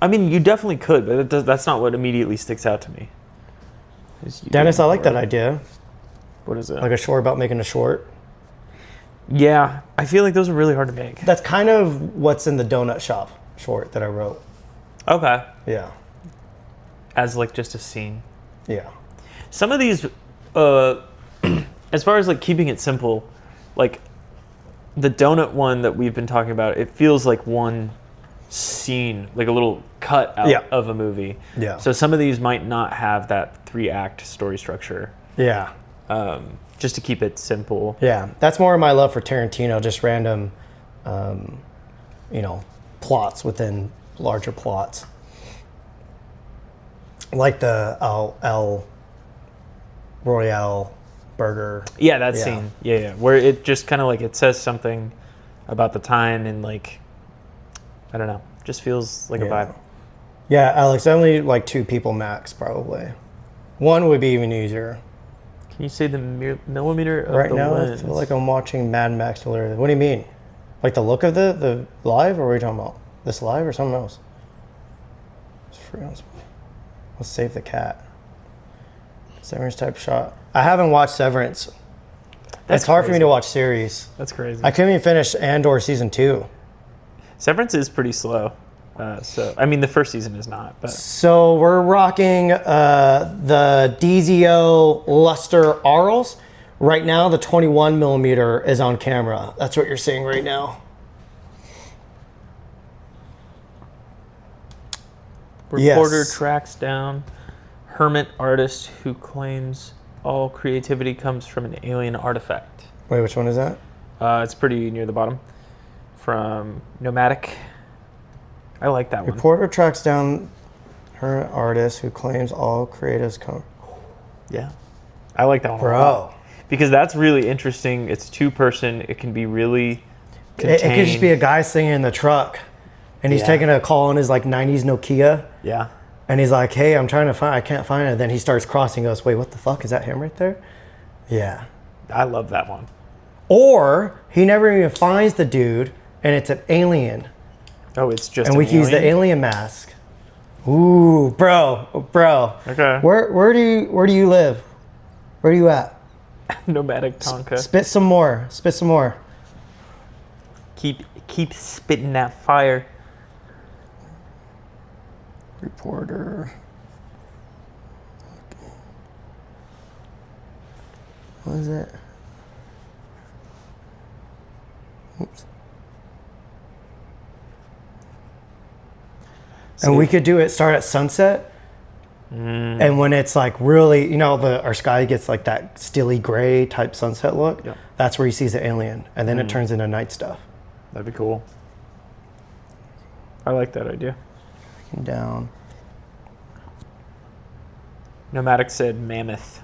Speaker 2: I mean, you definitely could, but that's not what immediately sticks out to me.
Speaker 1: Dennis, I like that idea.
Speaker 2: What is it?
Speaker 1: Like a short about making a short.
Speaker 2: Yeah, I feel like those are really hard to make.
Speaker 1: That's kind of what's in the donut shop short that I wrote.
Speaker 2: Okay.
Speaker 1: Yeah.
Speaker 2: As like just a scene.
Speaker 1: Yeah.
Speaker 2: Some of these, as far as like keeping it simple, like the donut one that we've been talking about, it feels like one scene, like a little cut out of a movie.
Speaker 1: Yeah.
Speaker 2: So some of these might not have that 3-act story structure.
Speaker 1: Yeah.
Speaker 2: Just to keep it simple.
Speaker 1: Yeah. That's more of my love for Tarantino, just random, plots within larger plots. Like the El Royale burger.
Speaker 2: Yeah, that
Speaker 1: Yeah.
Speaker 2: scene. Yeah. Where it just kind of like it says something about the time and like I don't know, just feels like a vibe.
Speaker 1: Yeah, Alex, only like 2 people max probably. 1 would be even easier.
Speaker 2: Can you say the millimeter of
Speaker 1: Right
Speaker 2: the
Speaker 1: now,
Speaker 2: lens?
Speaker 1: I feel like I'm watching Mad Max. Literally. What do you mean? Like the look of the live, or what are you talking about? This live or something else? It's free on display. Let's save the cat. Severance type shot. I haven't watched Severance.
Speaker 2: That's
Speaker 1: it's hard for me
Speaker 2: crazy.
Speaker 1: to watch series.
Speaker 2: That's crazy.
Speaker 1: I couldn't even finish Andor season 2.
Speaker 2: Severance is pretty slow. So I mean, the first season is not, but
Speaker 1: So we're rocking the DZO Luster Arls. Right now, the 21 millimeter is on camera. That's what you're seeing right now.
Speaker 2: reporter
Speaker 1: Yes.
Speaker 2: tracks down hermit artist who claims all creativity comes from an alien artifact.
Speaker 1: Wait, which one is that?
Speaker 2: It's pretty near the bottom. From Nomadic. I like that one.
Speaker 1: Reporter tracks down her artist who claims all creatives come.
Speaker 2: Yeah. I like that one a
Speaker 1: Bro.
Speaker 2: lot. Because that's really interesting. It's 2-person. It can be really
Speaker 1: It
Speaker 2: contained.
Speaker 1: could just be a guy singing in the truck, and he's
Speaker 2: Yeah.
Speaker 1: taking a call on his like 90s Nokia,
Speaker 2: Yeah.
Speaker 1: and he's like, "Hey, I'm trying to find. I can't find it." Then he starts crossing. Goes, "Wait, what the fuck? Is that him right there?" Yeah.
Speaker 2: I love that one.
Speaker 1: Or he never even finds the dude, and it's an alien,
Speaker 2: Oh, it's just
Speaker 1: and we can use the alien mask. Ooh, bro.
Speaker 2: Okay.
Speaker 1: Where do you live? Where are you at?
Speaker 2: Nomadic Tonka.
Speaker 1: Spit some more.
Speaker 2: Keep spitting that fire.
Speaker 1: Reporter. What is it? Oops. And we could do it start at sunset. And when it's like really, our sky gets like that steely gray type sunset look,
Speaker 2: Yep.
Speaker 1: that's where he sees the alien. And then it turns into night stuff.
Speaker 2: That'd be cool. I like that idea.
Speaker 1: Down.
Speaker 2: Nomadic said mammoth.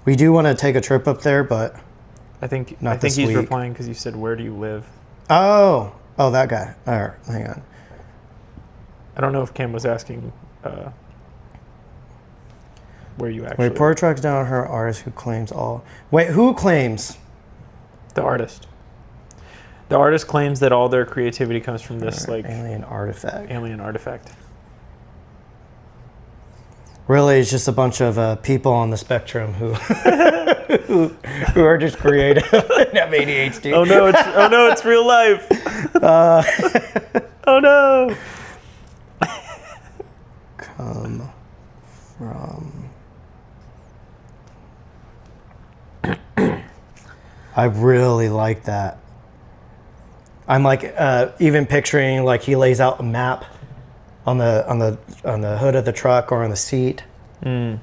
Speaker 1: We do want to take a trip up there, but
Speaker 2: I think
Speaker 1: Not
Speaker 2: he's
Speaker 1: this week.
Speaker 2: replying because you said, "Where do you live?"
Speaker 1: oh, that guy. All right, hang on.
Speaker 2: I don't know if Cam was asking where you actually
Speaker 1: Reporter tracks down her artist who claims all. Wait, who claims?
Speaker 2: the artist. The artist claims that all their creativity comes from this like
Speaker 1: Alien artifact.
Speaker 2: alien artifact.
Speaker 1: Really, it's just a bunch of people on the spectrum who who are just creative and have ADHD.
Speaker 2: Oh no, it's real life. Oh no.
Speaker 1: Come from. I really like that. I'm like even picturing like he lays out a map on the hood of the truck or on the seat. Let's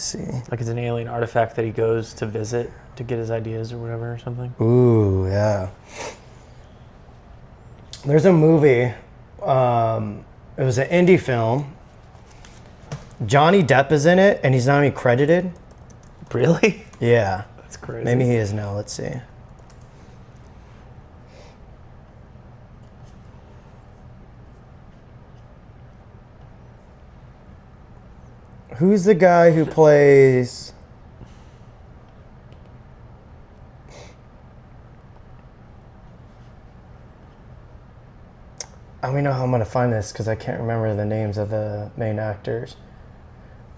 Speaker 1: see.
Speaker 2: Like it's an alien artifact that he goes to visit to get his ideas or whatever or something.
Speaker 1: Ooh, yeah. There's a movie. It was an indie film. Johnny Depp is in it, and he's not even credited.
Speaker 2: Really?
Speaker 1: Yeah.
Speaker 2: That's crazy.
Speaker 1: Maybe he is now. Let's see. Who's the guy who plays... I don't know how I'm going to find this because I can't remember the names of the main actors.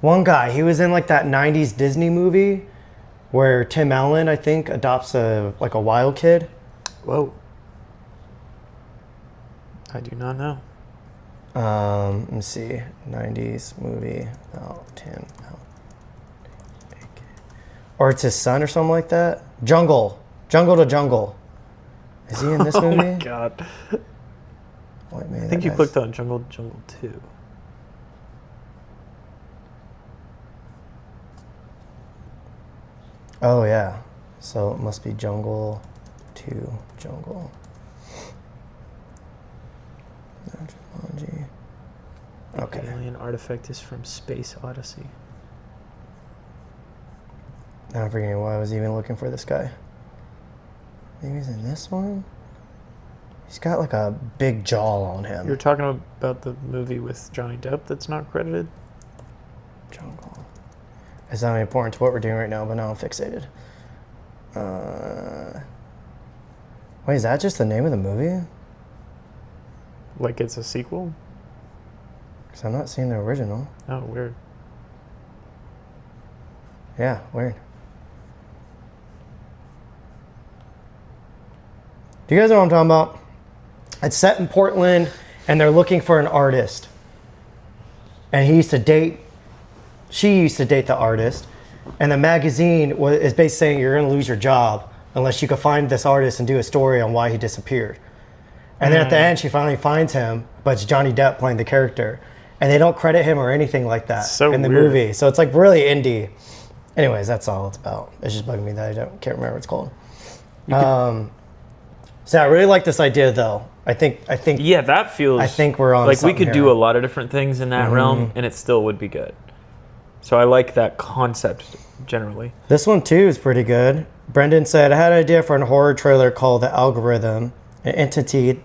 Speaker 1: One guy, he was in like that 90s Disney movie where Tim Allen, I think, adopts a wild kid.
Speaker 2: Whoa. I do not know.
Speaker 1: Let me see. 90s movie. Oh, Tim Allen. Or it's his son or something like that. Jungle to Jungle. Is he in this movie?
Speaker 2: Oh my god.
Speaker 1: Wait, maybe
Speaker 2: I think
Speaker 1: that
Speaker 2: you
Speaker 1: guy's-
Speaker 2: clicked on Jungle 2.
Speaker 1: Oh, yeah. So it must be Jungle 2. Jungle. Technology. Okay.
Speaker 2: Alien artifact is from Space Odyssey.
Speaker 1: Now I'm forgetting why I was even looking for this guy. Maybe he's in this one? He's got like a big jaw on him.
Speaker 3: You're talking about the movie with Johnny Depp that's not credited?
Speaker 1: Jungle. It's not important to what we're doing right now, but now I'm fixated. Wait, is that just the name of the movie?
Speaker 3: Like it's a sequel?
Speaker 1: Because I'm not seeing the original.
Speaker 3: Oh, weird.
Speaker 1: Yeah, weird. Do you guys know what I'm talking about? It's set in Portland, and they're looking for an artist. And she used to date the artist. And the magazine is basically saying you're going to lose your job unless you can find this artist and do a story on why he disappeared. And then at the end, she finally finds him, but it's Johnny Depp playing the character. And they don't credit him or anything like that in the movie. So it's like really indie. Anyways, that's all it's about. It's just bugging me that I can't remember what it's called. So I really like this idea, though. I think.
Speaker 2: Yeah, that feels.
Speaker 1: I think we're on.
Speaker 2: Like we could
Speaker 1: here.
Speaker 2: do a lot of different things in that realm, and it still would be good. So I like that concept generally.
Speaker 1: This one too is pretty good. Brendan said, "I had an idea for a horror trailer called The Algorithm, an entity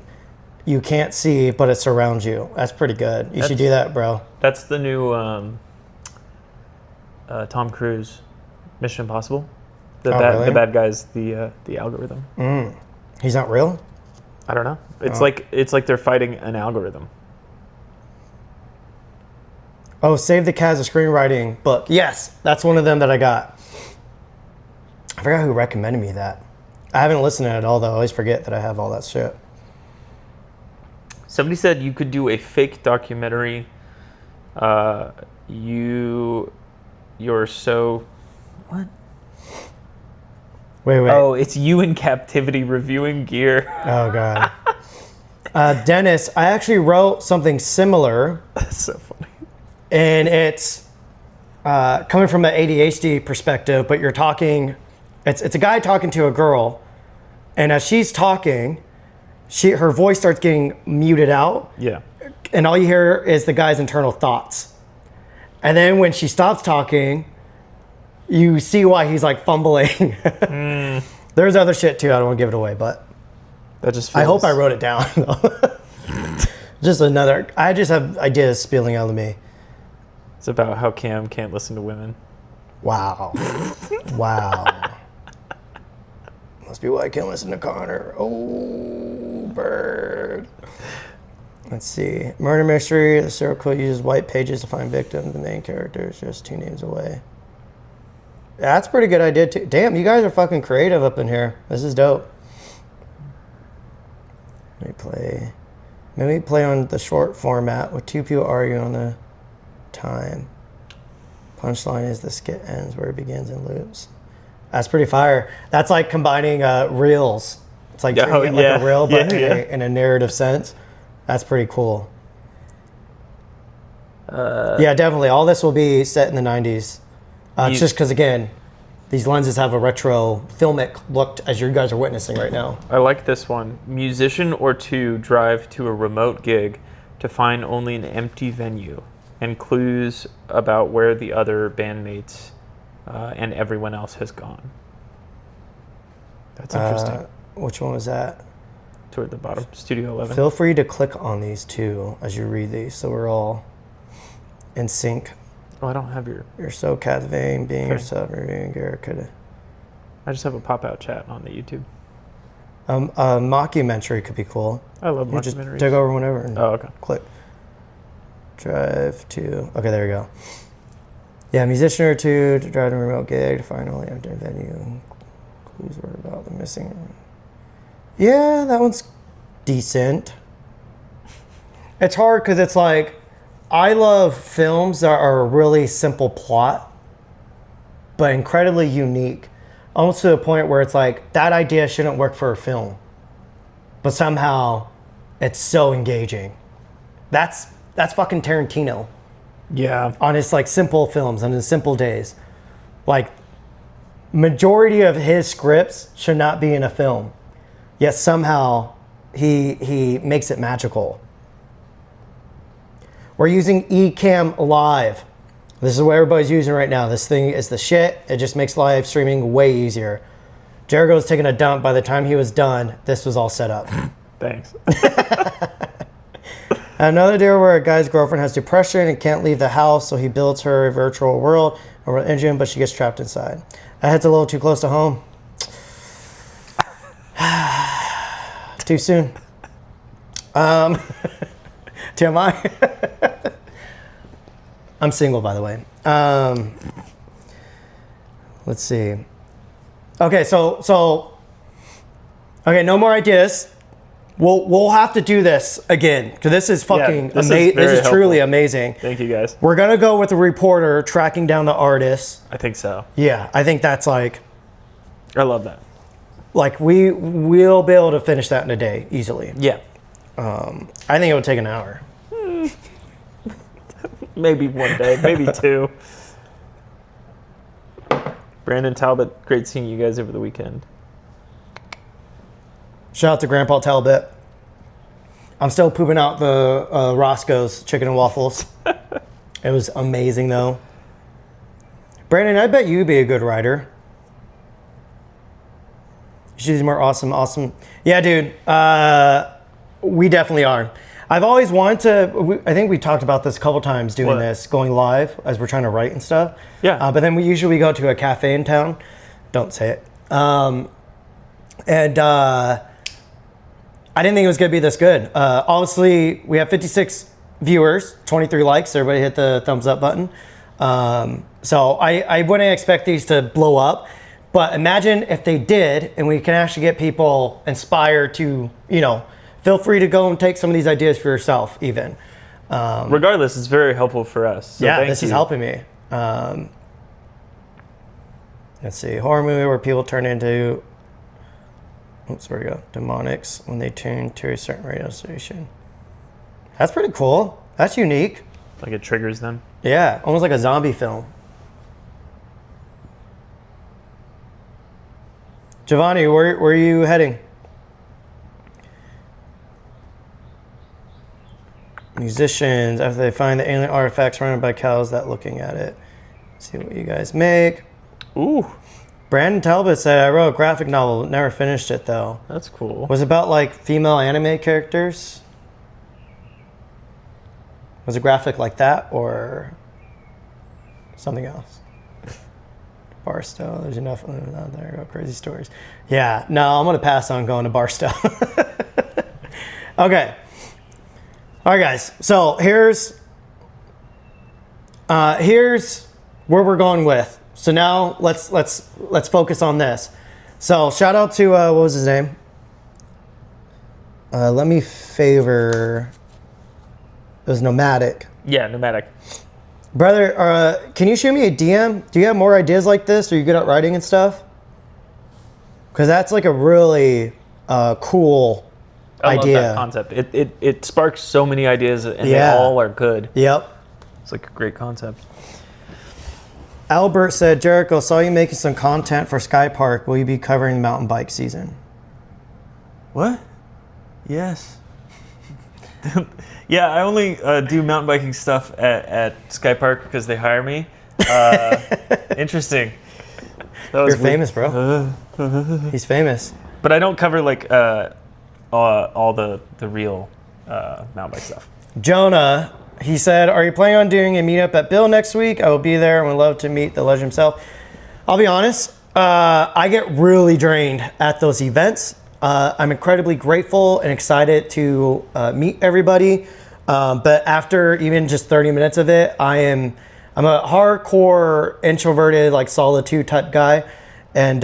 Speaker 1: you can't see, but it surrounds you." That's pretty good. You should do that, bro.
Speaker 2: That's the new Tom Cruise Mission Impossible. The bad guy's the algorithm.
Speaker 1: He's not real?
Speaker 2: I don't know. It's like they're fighting an algorithm.
Speaker 1: Oh, Save the Cats, a screenwriting book. Yes, that's one of them that I got. I forgot who recommended me that. I haven't listened to it at all, though. I always forget that I have all that shit.
Speaker 2: Somebody said you could do a fake documentary. You're so... What?
Speaker 1: Wait.
Speaker 2: Oh, it's you in captivity reviewing gear.
Speaker 1: Oh, God. Dennis, I actually wrote something similar.
Speaker 2: That's so funny.
Speaker 1: And it's coming from an ADHD perspective, but you're talking... It's a guy talking to a girl, and as she's talking, her voice starts getting muted out.
Speaker 2: Yeah.
Speaker 1: And all you hear is the guy's internal thoughts. And then when she stops talking, you see why he's like fumbling. There's other shit too. I don't want to give it away, but
Speaker 2: that just
Speaker 1: I hope I wrote it down. I just have ideas spilling out of me.
Speaker 2: It's about how Cam can't listen to women.
Speaker 1: Wow. Must be why I can't listen to Connor. Oh, bird. Let's see. Murder mystery. The serial killer uses white pages to find victims. The main character is just 2 names away. That's a pretty good idea, too. Damn, you guys are fucking creative up in here. This is dope. Maybe play on the short format with 2 people arguing on the time. Punchline is the skit ends where it begins and loops. That's pretty fire. That's like combining reels. It's like treating it like a reel, but in a narrative sense. That's pretty cool. Yeah, definitely. All this will be set in the 90s. It's just because, again, these lenses have a retro filmic look as you guys are witnessing right now.
Speaker 2: I like this one. Musician or 2 drive to a remote gig to find only an empty venue and clues about where the other bandmates and everyone else has gone. That's interesting.
Speaker 1: Which one was that?
Speaker 2: Toward the bottom, Studio 11.
Speaker 1: Feel free to click on these too as you read these, so we're all in sync.
Speaker 2: Oh, I don't have your...
Speaker 1: You're so captivating, being yourself, reviewing Garrett could...
Speaker 2: I just have a pop-out chat on the YouTube.
Speaker 1: A mockumentary could be cool.
Speaker 2: I love
Speaker 1: You just
Speaker 2: documentaries.
Speaker 1: take over whenever and
Speaker 2: okay.
Speaker 1: click. Drive to... Okay, there we go. Yeah, musician or 2 to drive to a remote gig to find only empty venue. Clues were about the missing... Yeah, that one's decent. It's hard because it's like... I love films that are a really simple plot, but incredibly unique. Almost to the point where it's like, that idea shouldn't work for a film. But somehow, it's so engaging. That's fucking Tarantino.
Speaker 2: Yeah.
Speaker 1: On his like simple films, on his simple days. Like, majority of his scripts should not be in a film. Yet somehow, he makes it magical. We're using Ecamm Live. This is what everybody's using right now. This thing is the shit. It just makes live streaming way easier. Jericho's taking a dump. By the time he was done, this was all set up.
Speaker 3: Thanks.
Speaker 1: Another deal where a guy's girlfriend has depression and can't leave the house, so he builds her a virtual world, a real engine, but she gets trapped inside. That hits a little too close to home. Too soon. TMI. I'm single, by the way. Let's see. Okay, so okay, no more ideas. We'll have to do this again because this is fucking amazing. This is truly amazing.
Speaker 2: Thank you, guys.
Speaker 1: We're gonna go with a reporter tracking down the artists.
Speaker 2: I think so.
Speaker 1: Yeah, I think that's like
Speaker 2: I love that.
Speaker 1: Like we'll be able to finish that in a day easily.
Speaker 2: Yeah.
Speaker 1: I think it would take an hour.
Speaker 2: Maybe one day, maybe two. Brandon Talbot, great seeing you guys over the weekend.
Speaker 1: Shout out to Grandpa Talbot. I'm still pooping out the Roscoe's chicken and waffles. It was amazing though. Brandon, I bet you'd be a good writer. She's more awesome. Yeah, dude. We definitely are. I've always wanted to. I think we talked about this a couple times doing this, going live as we're trying to write and stuff.
Speaker 2: Yeah.
Speaker 1: But then we usually go to a cafe in town. Don't say it. And I didn't think it was gonna be this good. Obviously, we have 56 viewers, 23 likes. Everybody hit the thumbs up button. So I wouldn't expect these to blow up. But imagine if they did, and we can actually get people inspired to, feel free to go and take some of these ideas for yourself, even.
Speaker 2: Regardless, it's very helpful for us. So
Speaker 1: yeah, this is helping me. Let's see, horror movie where people turn into, where we go, demonics when they tune to a certain radio station. That's pretty cool. That's unique.
Speaker 2: Like it triggers them.
Speaker 1: Yeah, almost like a zombie film. Giovanni, where are you heading? Musicians, after they find the alien artifacts surrounded by cows, that looking at it. See what you guys make.
Speaker 2: Ooh.
Speaker 1: Brandon Talbot said, I wrote a graphic novel, never finished it though.
Speaker 2: That's cool.
Speaker 1: Was it about like female anime characters? Was it graphic like that or something else? Barstow, there's enough out there. Go crazy stories. Yeah, no, I'm gonna pass on going to Barstow. Okay. All right, guys. So here's where we're going with. So now let's focus on this. So shout out to what was his name? Let me favor. It was Nomadic.
Speaker 2: Yeah, Nomadic.
Speaker 1: Brother, can you shoot me a DM? Do you have more ideas like this? Are you good at writing and stuff? Because that's like a really cool idea.
Speaker 2: I love that concept. It sparks so many ideas, and they all are good.
Speaker 1: Yep.
Speaker 2: It's like a great concept.
Speaker 1: Albert said, Jericho, saw you making some content for Sky Park. Will you be covering mountain bike season?
Speaker 2: What? Yes. Yeah, I only do mountain biking stuff at Sky Park because they hire me. Interesting.
Speaker 1: You're famous, bro. He's famous.
Speaker 2: But I don't cover like all the real mountain bike stuff.
Speaker 1: Jonah, he said, are you planning on doing a meetup at Bill next week? I will be there and would love to meet the legend himself. I'll be honest, I get really drained at those events. I'm incredibly grateful and excited to meet everybody. But after even just 30 minutes of it, I'm a hardcore introverted, like solitude type guy. And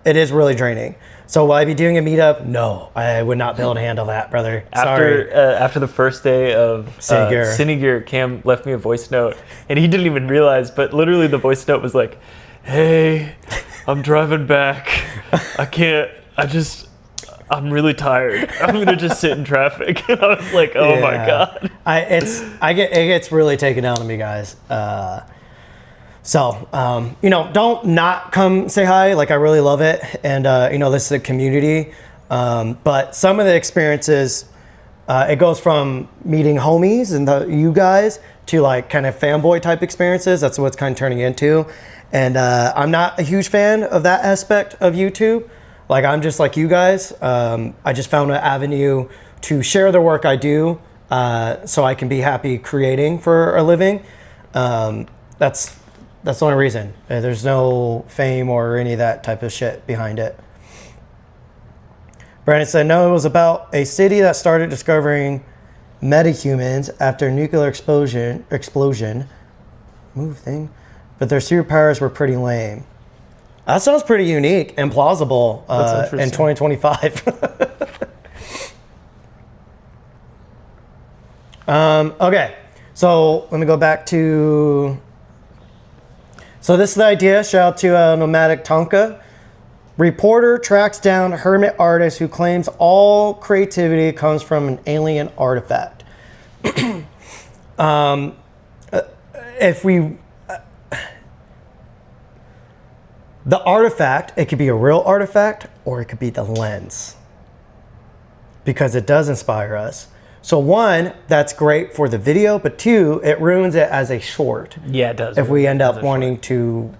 Speaker 1: it is really draining. So will I be doing a meetup? No, I would not be able to handle that, brother. Sorry.
Speaker 2: After the first day of Cinegear, Cam left me a voice note, and he didn't even realize, but literally the voice note was like, hey, I'm driving back. I'm really tired. I'm gonna just sit in traffic. And I was like, oh my God.
Speaker 1: It gets really taken out of me, guys. So, don't not come say hi. Like, I really love it. And, this is a community. But some of the experiences, it goes from meeting homies and you guys to like kind of fanboy type experiences. That's what it's kind of turning into. And I'm not a huge fan of that aspect of YouTube. Like, I'm just like you guys. I just found an avenue to share the work I do, so I can be happy creating for a living. That's the only reason. There's no fame or any of that type of shit behind it. Brandon said, no, it was about a city that started discovering metahumans after nuclear explosion. Move thing. But their superpowers were pretty lame. That sounds pretty unique and plausible in 2025. Okay, so let me go back to... So this is the idea. Shout out to Nomadic Tonka. Reporter tracks down hermit artist who claims all creativity comes from an alien artifact. If we... The artifact, it could be a real artifact or it could be the lens, because it does inspire us. So one, that's great for the video, but two, it ruins it as a short.
Speaker 2: Yeah, it does.
Speaker 1: If we end up wanting to,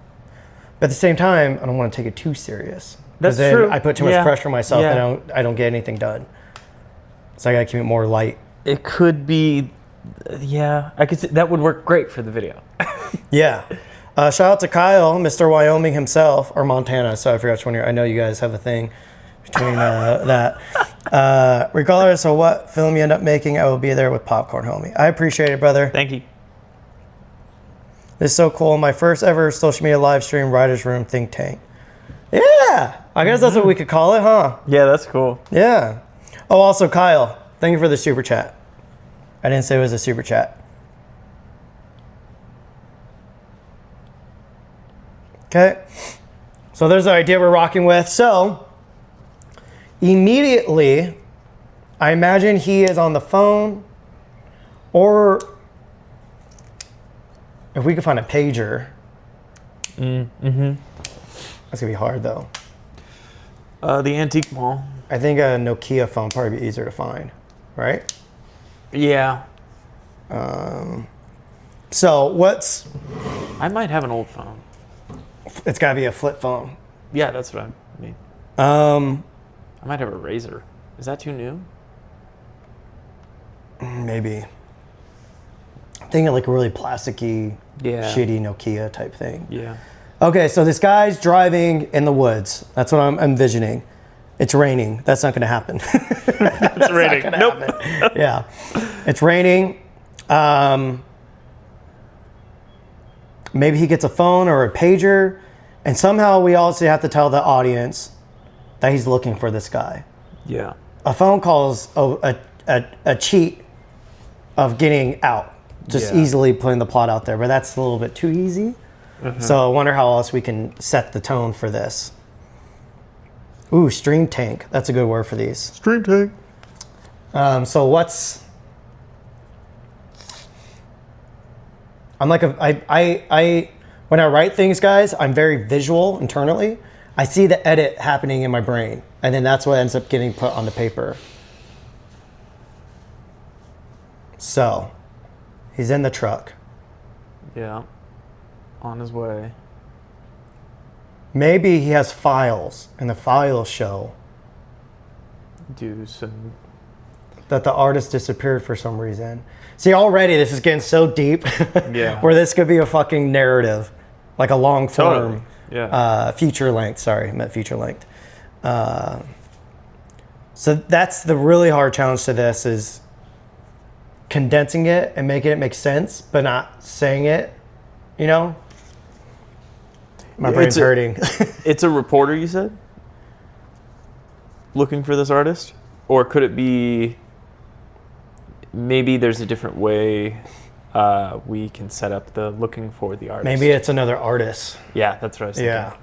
Speaker 1: but at the same time, I don't want to take it too serious.
Speaker 2: That's
Speaker 1: then
Speaker 2: true.
Speaker 1: I put too much pressure on myself
Speaker 2: Yeah.
Speaker 1: and I don't get anything done. So I gotta keep it more light.
Speaker 2: It could be, yeah, I could see, that would work great for the video.
Speaker 1: Yeah. Shout out to Kyle, Mr. Wyoming himself, or Montana. So I forgot which one I know you guys have a thing between that. Regardless of what film you end up making, I will be there with popcorn, homie. I appreciate it, brother.
Speaker 2: Thank you.
Speaker 1: This is so cool. My first ever social media live stream, Writer's Room Think Tank. Yeah, I guess that's what we could call it, huh?
Speaker 2: Yeah, that's cool.
Speaker 1: Yeah. Oh, also, Kyle, thank you for the super chat. I didn't say it was a super chat. Okay, so there's the idea we're rocking with. So immediately, I imagine he is on the phone, or if we could find a pager. That's gonna be hard though.
Speaker 2: The antique mall.
Speaker 1: I think a Nokia phone probably be easier to find, right?
Speaker 2: Yeah.
Speaker 1: So what's,
Speaker 2: I might have an old phone.
Speaker 1: it's gotta be a flip phone.
Speaker 2: Yeah, that's what I mean. I might have a Razor. Is that too new?
Speaker 1: Maybe. I'm thinking like a really plasticky, shitty Nokia type thing.
Speaker 2: Yeah.
Speaker 1: Okay, so this guy's driving in the woods. That's what I'm envisioning. It's raining. That's not gonna happen.
Speaker 2: It's raining. Nope.
Speaker 1: Yeah, it's raining. Maybe he gets a phone or a pager, and somehow we also have to tell the audience that he's looking for this guy.
Speaker 2: Yeah.
Speaker 1: A phone call is a cheat of getting out, just easily putting the plot out there, but that's a little bit too easy. So I wonder how else we can set the tone for this. Ooh, stream tank. That's a good word for these.
Speaker 3: Stream tank.
Speaker 1: So what's... I'm like when I write things, guys, I'm very visual internally. I see the edit happening in my brain, and then that's what ends up getting put on the paper. So, he's in the truck.
Speaker 2: Yeah. On his way.
Speaker 1: Maybe he has files, and the files show
Speaker 2: Do some.
Speaker 1: that the artist disappeared for some reason. See, already this is getting so deep.
Speaker 2: Yeah.
Speaker 1: Where this could be a fucking narrative, like a long form.
Speaker 2: Totally. Yeah.
Speaker 1: Feature length. Sorry, I meant feature length. So that's the really hard challenge to this, is condensing it and making it make sense, but not saying it. You know, my brain's hurting.
Speaker 2: It's a reporter, you said? Looking for this artist? Or could it be maybe there's a different way we can set up the looking for the artist?
Speaker 1: Maybe it's another artist.
Speaker 2: Yeah, that's what I was thinking.
Speaker 1: Yeah.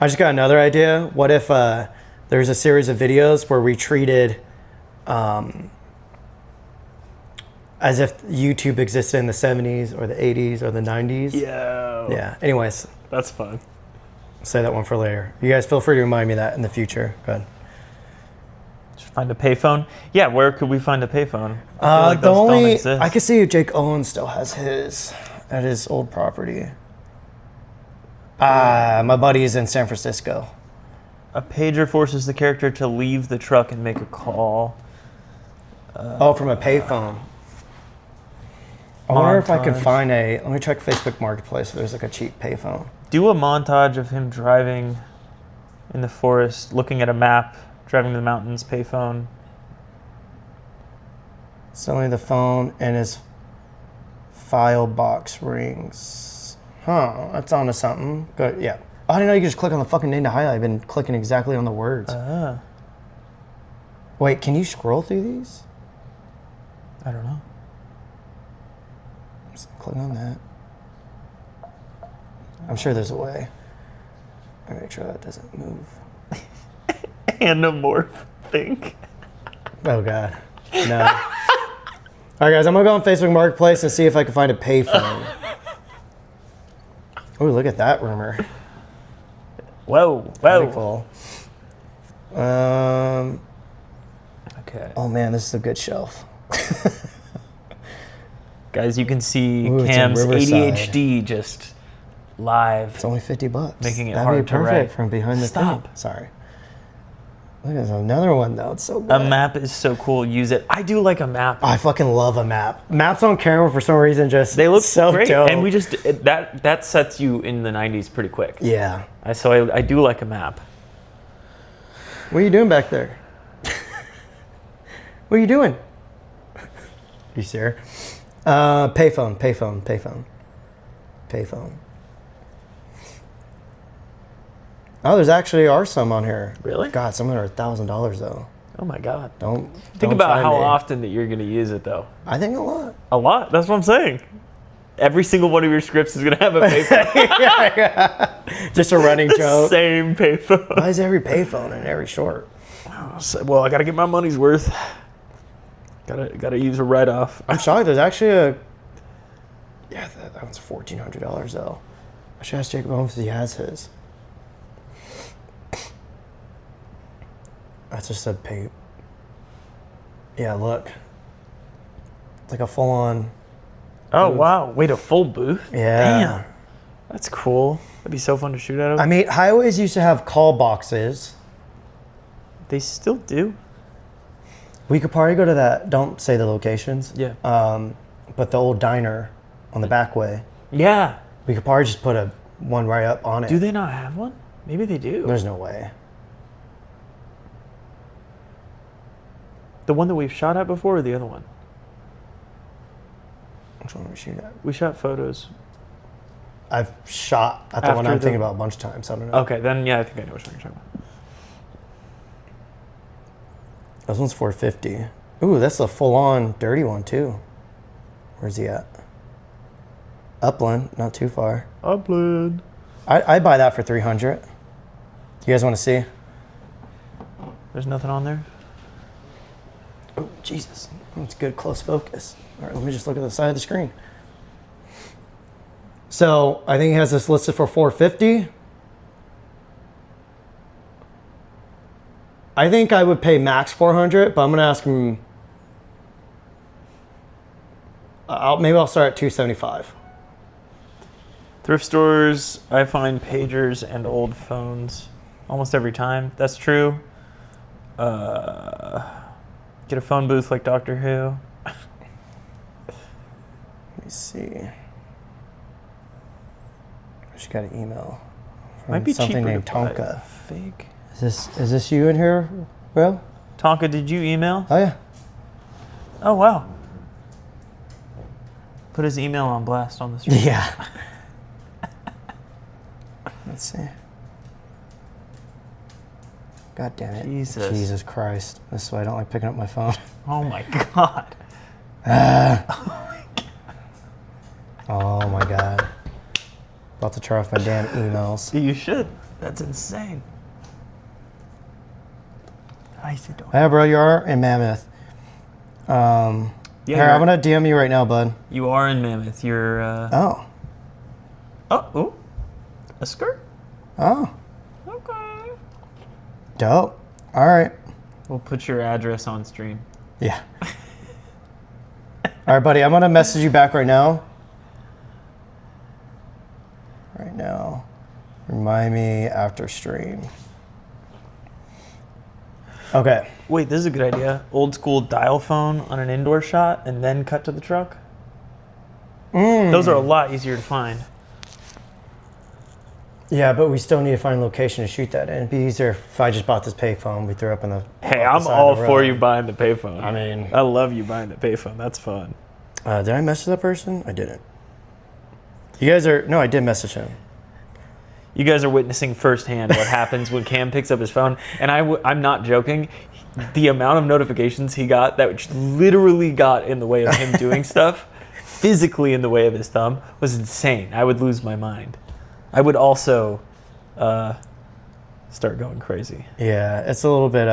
Speaker 1: I just got another idea. What if there's a series of videos where we treated as if YouTube existed in the 70s or the 80s or the 90s? Yeah. Anyways,
Speaker 2: That's fun.
Speaker 1: say that one for later. You guys feel free to remind me of that in the future. Go ahead.
Speaker 2: Just find a payphone. Yeah, where could we find a payphone? I feel like
Speaker 1: The
Speaker 2: those don't
Speaker 1: only
Speaker 2: exist.
Speaker 1: I can see if Jake Owen still has his at his old property. My buddy is in San Francisco.
Speaker 2: A pager forces the character to leave the truck and make a call.
Speaker 1: From a payphone. I wonder if I can
Speaker 2: Montage.
Speaker 1: find a. Let me check Facebook Marketplace if there's like a cheap payphone.
Speaker 2: Do a montage of him driving in the forest, looking at a map, driving to the mountains, payphone.
Speaker 1: Suddenly the phone and his file box rings. Huh, that's onto something. Good, yeah. Oh, I didn't know you could just click on the fucking name to highlight. I've been clicking exactly on the words. Wait, can you scroll through these?
Speaker 2: I don't know.
Speaker 1: Just click on that. I'm sure there's a way. Let me make sure that doesn't move.
Speaker 2: Anamorph thing.
Speaker 1: Oh, God. No. All right, guys, I'm going to go on Facebook Marketplace and see if I can find a payphone. Oh, look at that rumor.
Speaker 2: Whoa,
Speaker 1: Pretty
Speaker 2: whoa.
Speaker 1: cool.
Speaker 2: Okay.
Speaker 1: Oh, man, this is a good shelf.
Speaker 2: Guys, you can see
Speaker 1: Ooh, it's in
Speaker 2: Cam's
Speaker 1: Riverside.
Speaker 2: ADHD just live.
Speaker 1: It's only $50.
Speaker 2: Making it
Speaker 1: That'd
Speaker 2: hard
Speaker 1: be
Speaker 2: to
Speaker 1: perfect
Speaker 2: write.
Speaker 1: from behind the
Speaker 2: Stop.
Speaker 1: thing. Sorry. Look, there's another one, though. It's so good.
Speaker 2: A map is so cool. Use it. I do like a map.
Speaker 1: I fucking love a map. Maps on camera, for some reason, just
Speaker 2: They look
Speaker 1: so
Speaker 2: great,
Speaker 1: dope.
Speaker 2: and we just that sets you in the 90s pretty quick.
Speaker 1: Yeah.
Speaker 2: So I do like a map.
Speaker 1: What are you doing back there? What are you doing? You see her? Payphone. Oh, there's actually are some on here.
Speaker 2: Really?
Speaker 1: God, some of them are $1,000 though.
Speaker 2: Oh my God.
Speaker 1: Don't
Speaker 2: Think about
Speaker 1: try
Speaker 2: how
Speaker 1: me.
Speaker 2: often that you're going to use it though.
Speaker 1: I think a lot.
Speaker 2: A lot. That's what I'm saying. Every single one of your scripts is going to have a payphone.
Speaker 1: Just a running joke.
Speaker 2: Same payphone.
Speaker 1: Why is every payphone in every short?
Speaker 2: Well, I got to get my money's worth. Got to use a write-off.
Speaker 1: I'm shocked. There's actually a. Yeah, that one's $1,400 though. I should ask Jacob Holmes if he has his. That's just a pay. Yeah, look. It's like a full-on.
Speaker 2: Oh wow! Wait, a full booth?
Speaker 1: Yeah.
Speaker 2: Damn. That's cool. That'd be so fun to shoot out of.
Speaker 1: I mean, highways used to have call boxes.
Speaker 2: They still do.
Speaker 1: We could probably go to that. Don't say the locations.
Speaker 2: Yeah.
Speaker 1: But the old diner on the back way.
Speaker 2: Yeah.
Speaker 1: We could probably just put one right up on it.
Speaker 2: Do they not have one? Maybe they do.
Speaker 1: There's no way.
Speaker 2: The one that we've shot at before, or the other one?
Speaker 1: Which one are we shooting at?
Speaker 2: We shot photos.
Speaker 1: I've shot at the one
Speaker 2: After
Speaker 1: I'm
Speaker 2: the-
Speaker 1: thinking about a bunch of times. I don't know.
Speaker 2: Okay, then yeah, I think I know which one you're talking about.
Speaker 1: This one's $450. Ooh, that's a full-on dirty one too. Where's he at? Upland, not too far.
Speaker 2: Upload.
Speaker 1: I'd buy that for $300. You guys want to see?
Speaker 2: There's nothing on there.
Speaker 1: Oh, Jesus. That's good close focus. All right, let me just look at the side of the screen. So I think he has this listed for $450. I think I would pay max $400, but I'm gonna ask him. Maybe I'll start at $275.
Speaker 2: Thrift stores, I find pagers and old phones almost every time. That's true. Get a phone booth like Doctor Who.
Speaker 1: Let me see. I just got an email from
Speaker 2: Might be
Speaker 1: something
Speaker 2: cheaper
Speaker 1: named
Speaker 2: to buy
Speaker 1: Tonka.
Speaker 2: fake.
Speaker 1: Is this you in here, bro?
Speaker 2: Tonka, did you email?
Speaker 1: Oh yeah.
Speaker 2: Oh wow. Put his email on blast on the street.
Speaker 1: Yeah. Let's see. God damn it.
Speaker 2: Jesus.
Speaker 1: Jesus Christ. This is why I don't like picking up my phone.
Speaker 2: Oh my God.
Speaker 1: Oh my God. About to turn off my damn emails.
Speaker 2: You should. That's insane. How is it doing?
Speaker 1: Hey, bro, you are in Mammoth.
Speaker 2: Yeah,
Speaker 1: Here, I'm gonna DM you right now, bud.
Speaker 2: You are in Mammoth. You're.
Speaker 1: Oh.
Speaker 2: Oh, a skirt.
Speaker 1: Oh.
Speaker 2: Okay.
Speaker 1: Dope. All right.
Speaker 2: We'll put your address on stream.
Speaker 1: Yeah. All right, buddy. I'm gonna message you back right now. Right now. Remind me after stream. Okay.
Speaker 3: Wait, this is a good idea. Old school dial phone on an indoor shot and then cut to the truck. Those are a lot easier to find.
Speaker 1: Yeah, but we still need to find a location to shoot that in. It'd be easier if I just bought this payphone. We threw up in the.
Speaker 3: Hey,
Speaker 1: off
Speaker 3: I'm
Speaker 1: the side
Speaker 3: all
Speaker 1: of the
Speaker 3: for
Speaker 1: road.
Speaker 3: you buying the payphone.
Speaker 1: I mean,
Speaker 3: I love you buying the payphone. That's fun.
Speaker 1: did I message that person? I didn't. You guys are no, I did message him.
Speaker 3: You guys are witnessing firsthand what happens when Cam picks up his phone. And I'm not joking. The amount of notifications he got that literally got in the way of him doing stuff, physically in the way of his thumb, was insane. I would lose my mind. I would also start going crazy.
Speaker 1: Yeah, it's a little bit.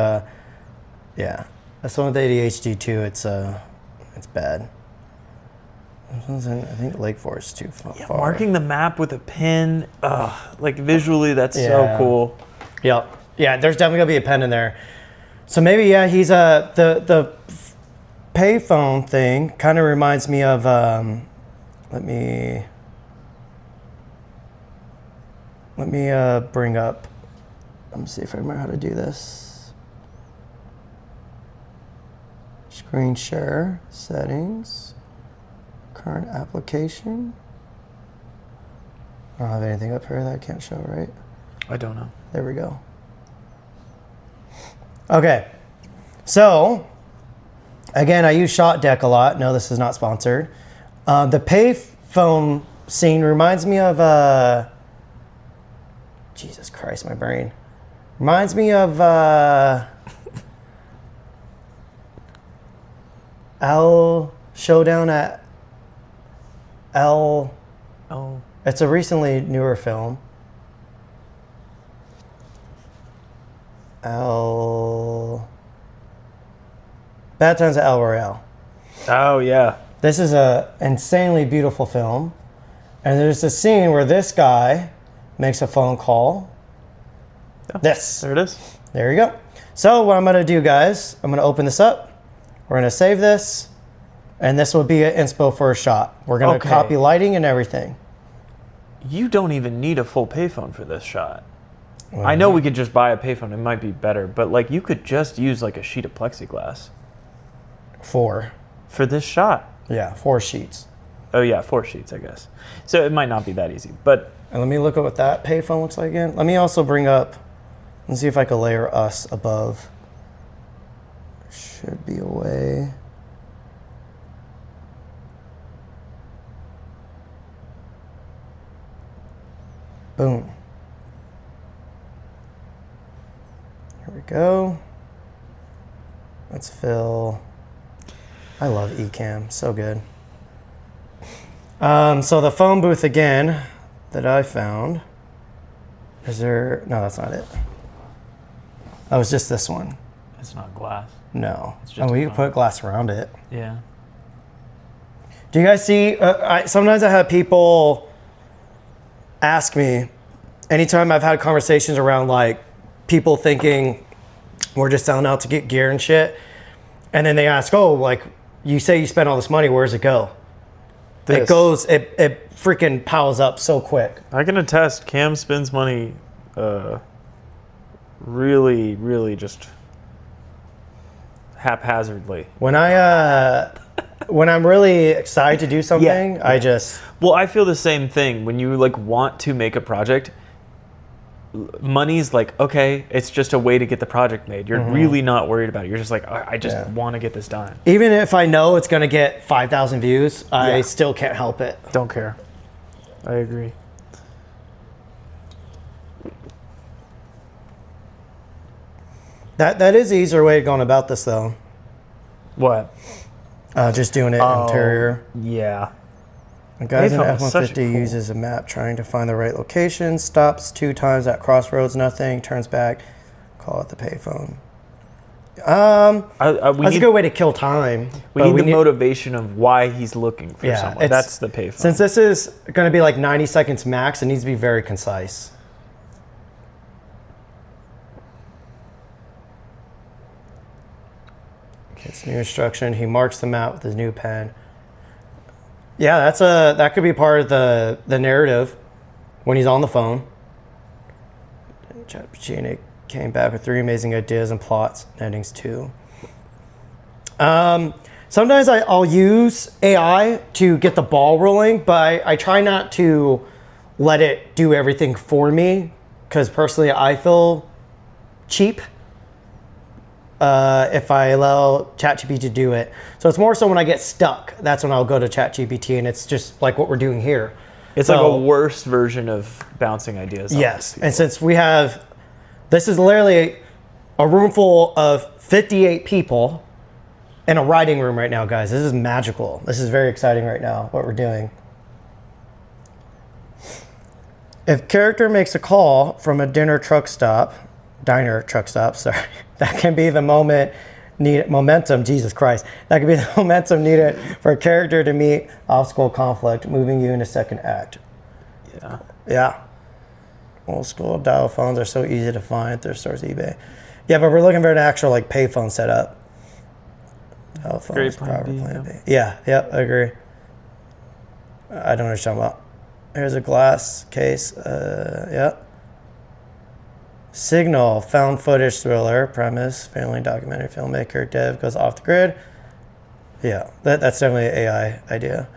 Speaker 1: Yeah, that's one with ADHD too. It's bad. I think Lake Forest too far.
Speaker 3: Yeah, marking the map with a pin, like visually, that's so cool.
Speaker 1: Yep. Yeah, there's definitely gonna be a pen in there. So maybe he's the payphone thing kind of reminds me of let me bring up. Let me see if I remember how to do this. Screen share settings. Current application. I don't have anything up here that I can't show, right?
Speaker 3: I don't know.
Speaker 1: There we go. Okay. So, again, I use Shot Deck a lot. No, this is not sponsored. The payphone scene reminds me of... Jesus Christ, my brain. Reminds me of... L Showdown at... L...
Speaker 3: Oh.
Speaker 1: It's a recently newer film. Bad Times at El Royale.
Speaker 3: Oh, yeah.
Speaker 1: This is a insanely beautiful film. And there's a scene where this guy makes a phone call.
Speaker 3: Oh,
Speaker 1: This.
Speaker 3: There it is.
Speaker 1: There you go. So what I'm going to do, guys, I'm going to open this up. We're going to save this. And this will be an inspo for a shot. We're going to copy lighting and everything.
Speaker 3: You don't even need a full payphone for this shot. I know we could just buy a payphone. It might be better. But, like, you could just use, like, a sheet of plexiglass.
Speaker 1: 4.
Speaker 3: For this shot.
Speaker 1: Yeah, 4 sheets.
Speaker 3: Oh, yeah, 4 sheets, I guess. So it might not be that easy. But
Speaker 1: And let me look at what that payphone looks like again. Let me also bring up and see if I can layer us above. Should be a way. Boom. Here we go. Let's fill. I love Ecamm, so good. So the phone booth again that I found. Is there? No, that's not it. Oh, it's just this one.
Speaker 3: it's not glass.
Speaker 1: No.
Speaker 3: It's just
Speaker 1: And we
Speaker 3: a
Speaker 1: can
Speaker 3: phone.
Speaker 1: put glass around it.
Speaker 3: Yeah.
Speaker 1: Do you guys see? Sometimes I have people ask me, anytime I've had conversations around like people thinking we're just selling out to get gear and shit, and then they ask, oh, like you say you spent all this money, where does it go? It goes, it freaking piles up so quick.
Speaker 3: I can attest, Cam spends money really, really just haphazardly.
Speaker 1: When I'm really excited to do something, I just...
Speaker 3: Well, I feel the same thing. When you like want to make a project, money's like, okay, it's just a way to get the project made. You're really not worried about it. You're just like, I just want to get this done.
Speaker 1: Even if I know it's going to get 5,000 views, I still can't help it.
Speaker 3: Don't care. I agree.
Speaker 1: That is the easier way of going about this, though.
Speaker 3: What?
Speaker 1: Just doing it interior.
Speaker 3: Yeah.
Speaker 1: A guy's in
Speaker 3: Payphone is such a
Speaker 1: F-150
Speaker 3: cool-
Speaker 1: uses a map trying to find the right location, stops 2 times at crossroads, nothing, turns back, call it the payphone.
Speaker 3: We
Speaker 1: That's
Speaker 3: need,
Speaker 1: a good way to kill time.
Speaker 3: we
Speaker 1: but
Speaker 3: need the motivation of why he's looking for
Speaker 1: Yeah,
Speaker 3: someone.
Speaker 1: it's-
Speaker 3: That's the payphone.
Speaker 1: Since this is going to be like 90 seconds max, it needs to be very concise. Gets new instruction. He marks them out with his new pen. Yeah, that could be part of the narrative when he's on the phone. ChatGPT came back with 3 amazing ideas and plots, and endings too. Sometimes I'll use AI to get the ball rolling, but I try not to let it do everything for me, because personally I feel cheap if I allow ChatGPT to do it. So it's more so when I get stuck, that's when I'll go to ChatGPT, and it's just like what we're doing here.
Speaker 3: It's like a worse version of bouncing ideas off
Speaker 1: Yes,
Speaker 3: people.
Speaker 1: and since this is literally a room full of 58 people in a writing room right now, guys. This is magical. This is very exciting right now, what we're doing. If character makes a call from a diner truck stop, sorry, that can be the momentum, Jesus Christ. That could be the momentum needed for a character to meet obstacle conflict, moving you into second act.
Speaker 3: Yeah.
Speaker 1: Yeah. Old school dial phones are so easy to find at their stores, eBay. Yeah, but we're looking for an actual like payphone setup. Dial phones,
Speaker 3: Great plan B,
Speaker 1: plan B. Yeah, I agree. I don't know what you're talking about. Here's a glass case. Yep. Signal, found footage thriller, premise, family documentary filmmaker, dev goes off the grid. Yeah, that's definitely an AI idea.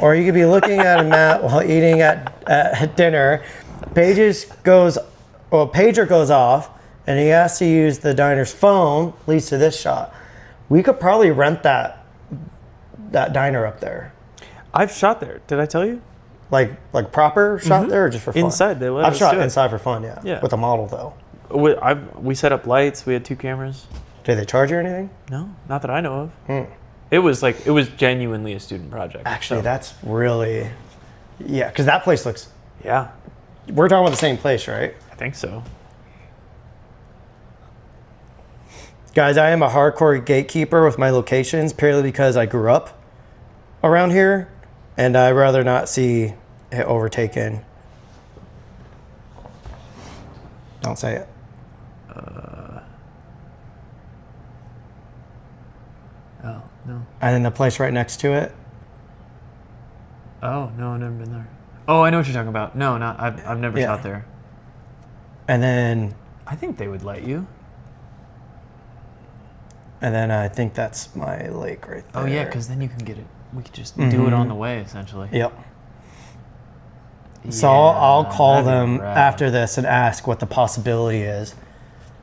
Speaker 1: Or you could be looking at a map while eating at dinner. Pager goes off, and he has to use the diner's phone, leads to this shot. We could probably rent that diner up there.
Speaker 3: I've shot there. Did I tell you?
Speaker 1: Like proper shot there, or just for fun?
Speaker 3: Inside, they let
Speaker 1: I've
Speaker 3: us
Speaker 1: shot
Speaker 3: do it.
Speaker 1: inside for fun, yeah.
Speaker 3: Yeah.
Speaker 1: With a model though.
Speaker 3: We set up lights. We had 2 cameras.
Speaker 1: Did they charge you or anything?
Speaker 3: No, not that I know of. It was genuinely a student project.
Speaker 1: Actually,
Speaker 3: so,
Speaker 1: that's really, yeah, because that place looks.
Speaker 3: yeah,
Speaker 1: We're talking about the same place, right?
Speaker 3: I think so.
Speaker 1: Guys, I am a hardcore gatekeeper with my locations purely because I grew up around here, and I'd rather not see it overtaken. Don't say it.
Speaker 3: Oh no.
Speaker 1: And then the place right next to it.
Speaker 3: Oh no, I've never been there. Oh, I know what you're talking about. No, not. I've never
Speaker 1: Yeah.
Speaker 3: shot there.
Speaker 1: And then
Speaker 3: I think they would let you.
Speaker 1: I think that's my lake right there.
Speaker 3: Oh yeah, because then you can get it. We could just do it on the way, essentially.
Speaker 1: Yep. So I'll call
Speaker 3: that'd be
Speaker 1: them
Speaker 3: rad.
Speaker 1: after this and ask what the possibility is,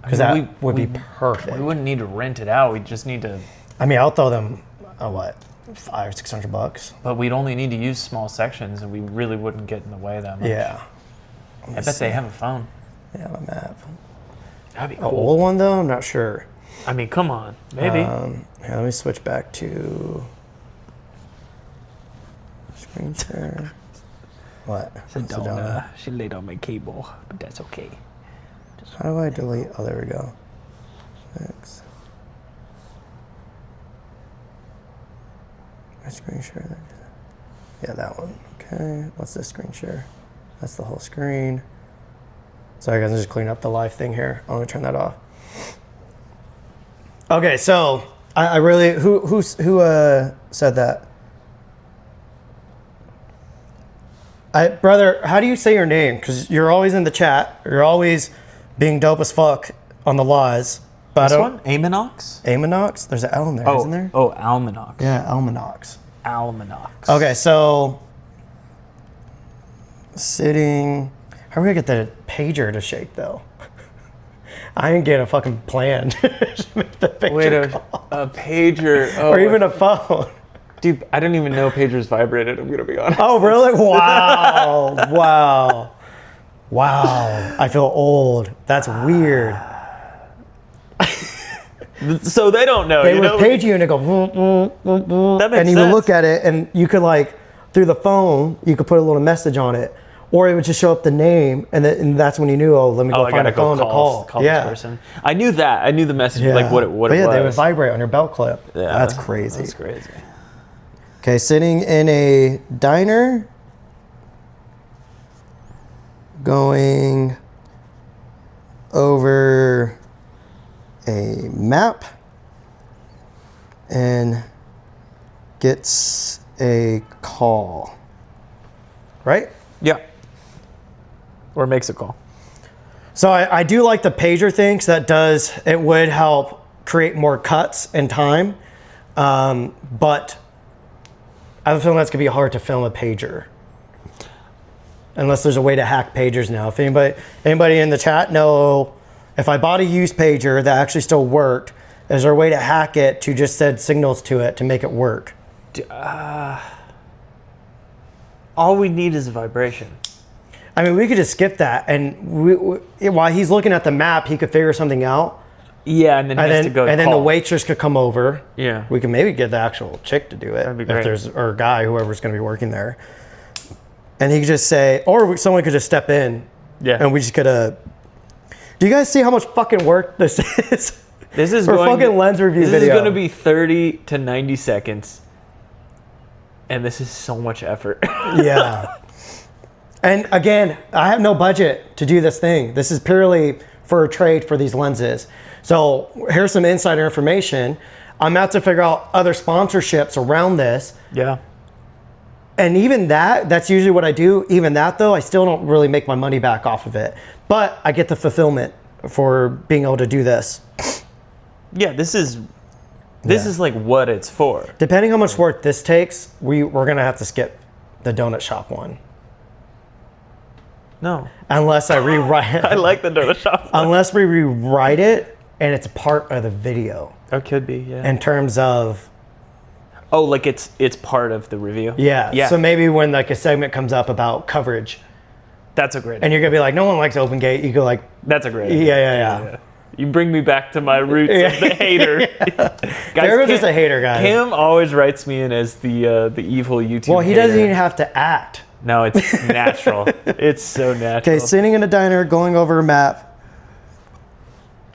Speaker 1: because
Speaker 3: I mean,
Speaker 1: that would be perfect.
Speaker 3: We wouldn't need to rent it out. We just need to.
Speaker 1: I mean, I'll throw them what, $500 or $600.
Speaker 3: But we'd only need to use small sections, and we really wouldn't get in the way that much.
Speaker 1: Yeah.
Speaker 3: I bet they have a phone.
Speaker 1: Yeah, my map.
Speaker 3: That'd be
Speaker 1: An
Speaker 3: cool.
Speaker 1: old one though, I'm not sure.
Speaker 3: I mean, come on, maybe.
Speaker 1: Here, let me switch back to screen share. What? Sedona.
Speaker 3: She laid on my cable, but that's okay.
Speaker 1: How do I delete? Oh, there we go. X. My screen share. Yeah, that one. Okay. What's this screen share? That's the whole screen. Sorry, guys. I'm just cleaning up the live thing here. I'm gonna turn that off. Okay, so I really who said that? Brother, how do you say your name? Because you're always in the chat. You're always being dope as fuck on the laws. But
Speaker 3: This one? Aminox?
Speaker 1: Aminox? There's an L in there,
Speaker 3: Oh,
Speaker 1: isn't there?
Speaker 3: oh, Almanox.
Speaker 1: Yeah, Almanox.
Speaker 3: Almanox.
Speaker 1: Okay, so sitting. How are we gonna get the pager to shake though? I didn't get a fucking plan to make the pager
Speaker 3: Wait,
Speaker 1: call.
Speaker 3: a pager. Oh,
Speaker 1: Or even a phone.
Speaker 3: Dude, I didn't even know pagers vibrated. I'm gonna be honest.
Speaker 1: Oh, really? Wow. Wow. I feel old. That's weird.
Speaker 3: So they don't know.
Speaker 1: They
Speaker 3: you
Speaker 1: would
Speaker 3: know?
Speaker 1: page you and they go,
Speaker 3: That makes
Speaker 1: and you would
Speaker 3: sense.
Speaker 1: look at it and you could like, through the phone, you could put a little message on it. Or it would just show up the name and that's when you knew, oh, let me go
Speaker 3: I
Speaker 1: find
Speaker 3: gotta
Speaker 1: a phone to call.
Speaker 3: this person. I knew that. I knew the message, like what it
Speaker 1: but
Speaker 3: was.
Speaker 1: yeah, they would vibrate on your belt clip.
Speaker 3: Yeah,
Speaker 1: That's crazy.
Speaker 3: That's crazy.
Speaker 1: Okay, sitting in a diner, going over a map, and gets a call. Right?
Speaker 3: Yeah. Or makes a call.
Speaker 1: So I do like the pager thing, 'cause it would help create more cuts in time. But I have a feeling that's gonna be hard to film a pager. Unless there's a way to hack pagers now. If anybody in the chat know, if I bought a used pager that actually still worked, is there a way to hack it to just send signals to it to make it work?
Speaker 3: All we need is a vibration.
Speaker 1: I mean, we could just skip that, and while he's looking at the map, he could figure something out.
Speaker 3: Yeah, and then he has to go
Speaker 1: and then the
Speaker 3: call.
Speaker 1: waitress could come over.
Speaker 3: Yeah.
Speaker 1: We can maybe get the actual chick to do it.
Speaker 3: That'd be great.
Speaker 1: If there's, or a guy, whoever's going to be working there. And he could just say, or someone could just step in.
Speaker 3: Yeah.
Speaker 1: And we just could, do you guys see how much fucking work this is?
Speaker 3: This is
Speaker 1: for fucking lens review
Speaker 3: this
Speaker 1: video.
Speaker 3: This is going to be 30 to 90 seconds. And this is so much effort.
Speaker 1: Yeah. And again, I have no budget to do this thing. This is purely for a trade for these lenses. So here's some insider information. I'm out to figure out other sponsorships around this.
Speaker 3: Yeah.
Speaker 1: And even that's usually what I do. Even that though, I still don't really make my money back off of it. But I get the fulfillment for being able to do this.
Speaker 3: Yeah, this is like what it's for.
Speaker 1: Depending how much work this takes, we're gonna have to skip the donut shop one.
Speaker 3: No.
Speaker 1: Unless I rewrite it.
Speaker 3: I like the donut shop.
Speaker 1: Unless we rewrite it and it's part of the video.
Speaker 3: It could be, yeah.
Speaker 1: In terms of,
Speaker 3: oh, like it's part of the review?
Speaker 1: yeah.
Speaker 3: Yeah.
Speaker 1: So maybe when like a segment comes up about coverage
Speaker 3: That's a great
Speaker 1: and you're gonna be like, no one likes Open Gate, you go like,
Speaker 3: That's a great
Speaker 1: yeah.
Speaker 3: You bring me back to my roots of the hater. Guys,
Speaker 1: They're just a hater, guys.
Speaker 3: Cam always writes me in as the evil YouTube
Speaker 1: Well, he
Speaker 3: hater.
Speaker 1: doesn't even have to act.
Speaker 3: No, it's natural. It's so natural.
Speaker 1: Okay, sitting in a diner, going over a map,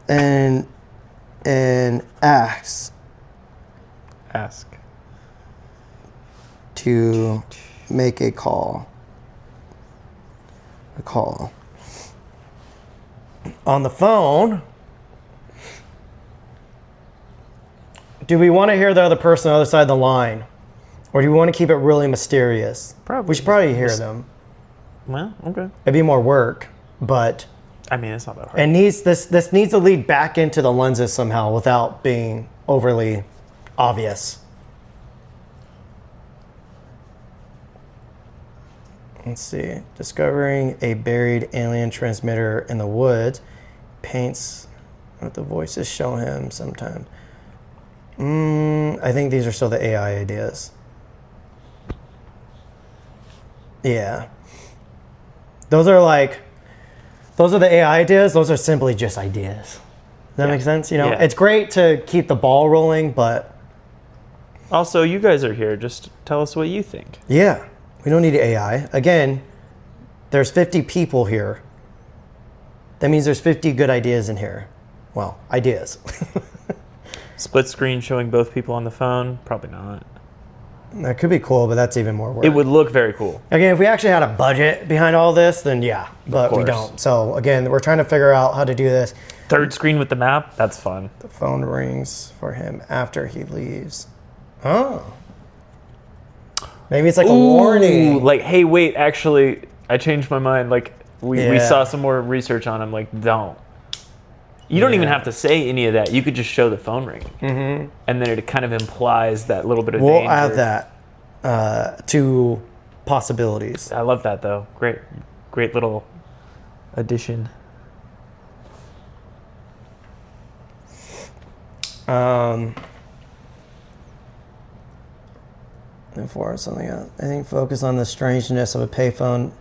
Speaker 1: and asks to make a call. A call. On the phone, do we want to hear the other person on the other side of the line? Or do we want to keep it really mysterious?
Speaker 3: Probably.
Speaker 1: We should probably hear them.
Speaker 3: Well, okay.
Speaker 1: It'd be more work, but
Speaker 3: I mean, it's not that hard.
Speaker 1: it needs this needs to lead back into the lenses somehow without being overly obvious. Let's see. Discovering a buried alien transmitter in the woods. Paints what the voices show him sometimes. I think these are still the AI ideas. Yeah. Those are the AI ideas. Those are simply just ideas. Does that make sense? You know,
Speaker 3: Yeah.
Speaker 1: it's great to keep the ball rolling, but
Speaker 3: Also, you guys are here. Just tell us what you think.
Speaker 1: yeah, we don't need AI. Again, there's 50 people here. That means there's 50 good ideas in here. Well, ideas.
Speaker 3: Split screen showing both people on the phone? Probably not.
Speaker 1: That could be cool, but that's even more work.
Speaker 3: It would look very cool.
Speaker 1: Again, if we actually had a budget behind all this, then yeah, but we
Speaker 3: course.
Speaker 1: don't. So again, we're trying to figure out how to do this.
Speaker 3: Third screen with the map? That's fun.
Speaker 1: The phone rings for him after he leaves. Oh. Maybe it's like a warning.
Speaker 3: Like, hey, wait, actually, I changed my mind. Like, we
Speaker 1: Yeah.
Speaker 3: saw some more research on him. Like, don't. You don't even
Speaker 1: Yeah.
Speaker 3: have to say any of that. You could just show the phone ringing. Mm-hmm. And then it kind of implies that little bit of
Speaker 1: We'll
Speaker 3: danger.
Speaker 1: add that to possibilities.
Speaker 3: I love that, though. Great little addition.
Speaker 1: Before something else. I think focus on the strangeness of a payphone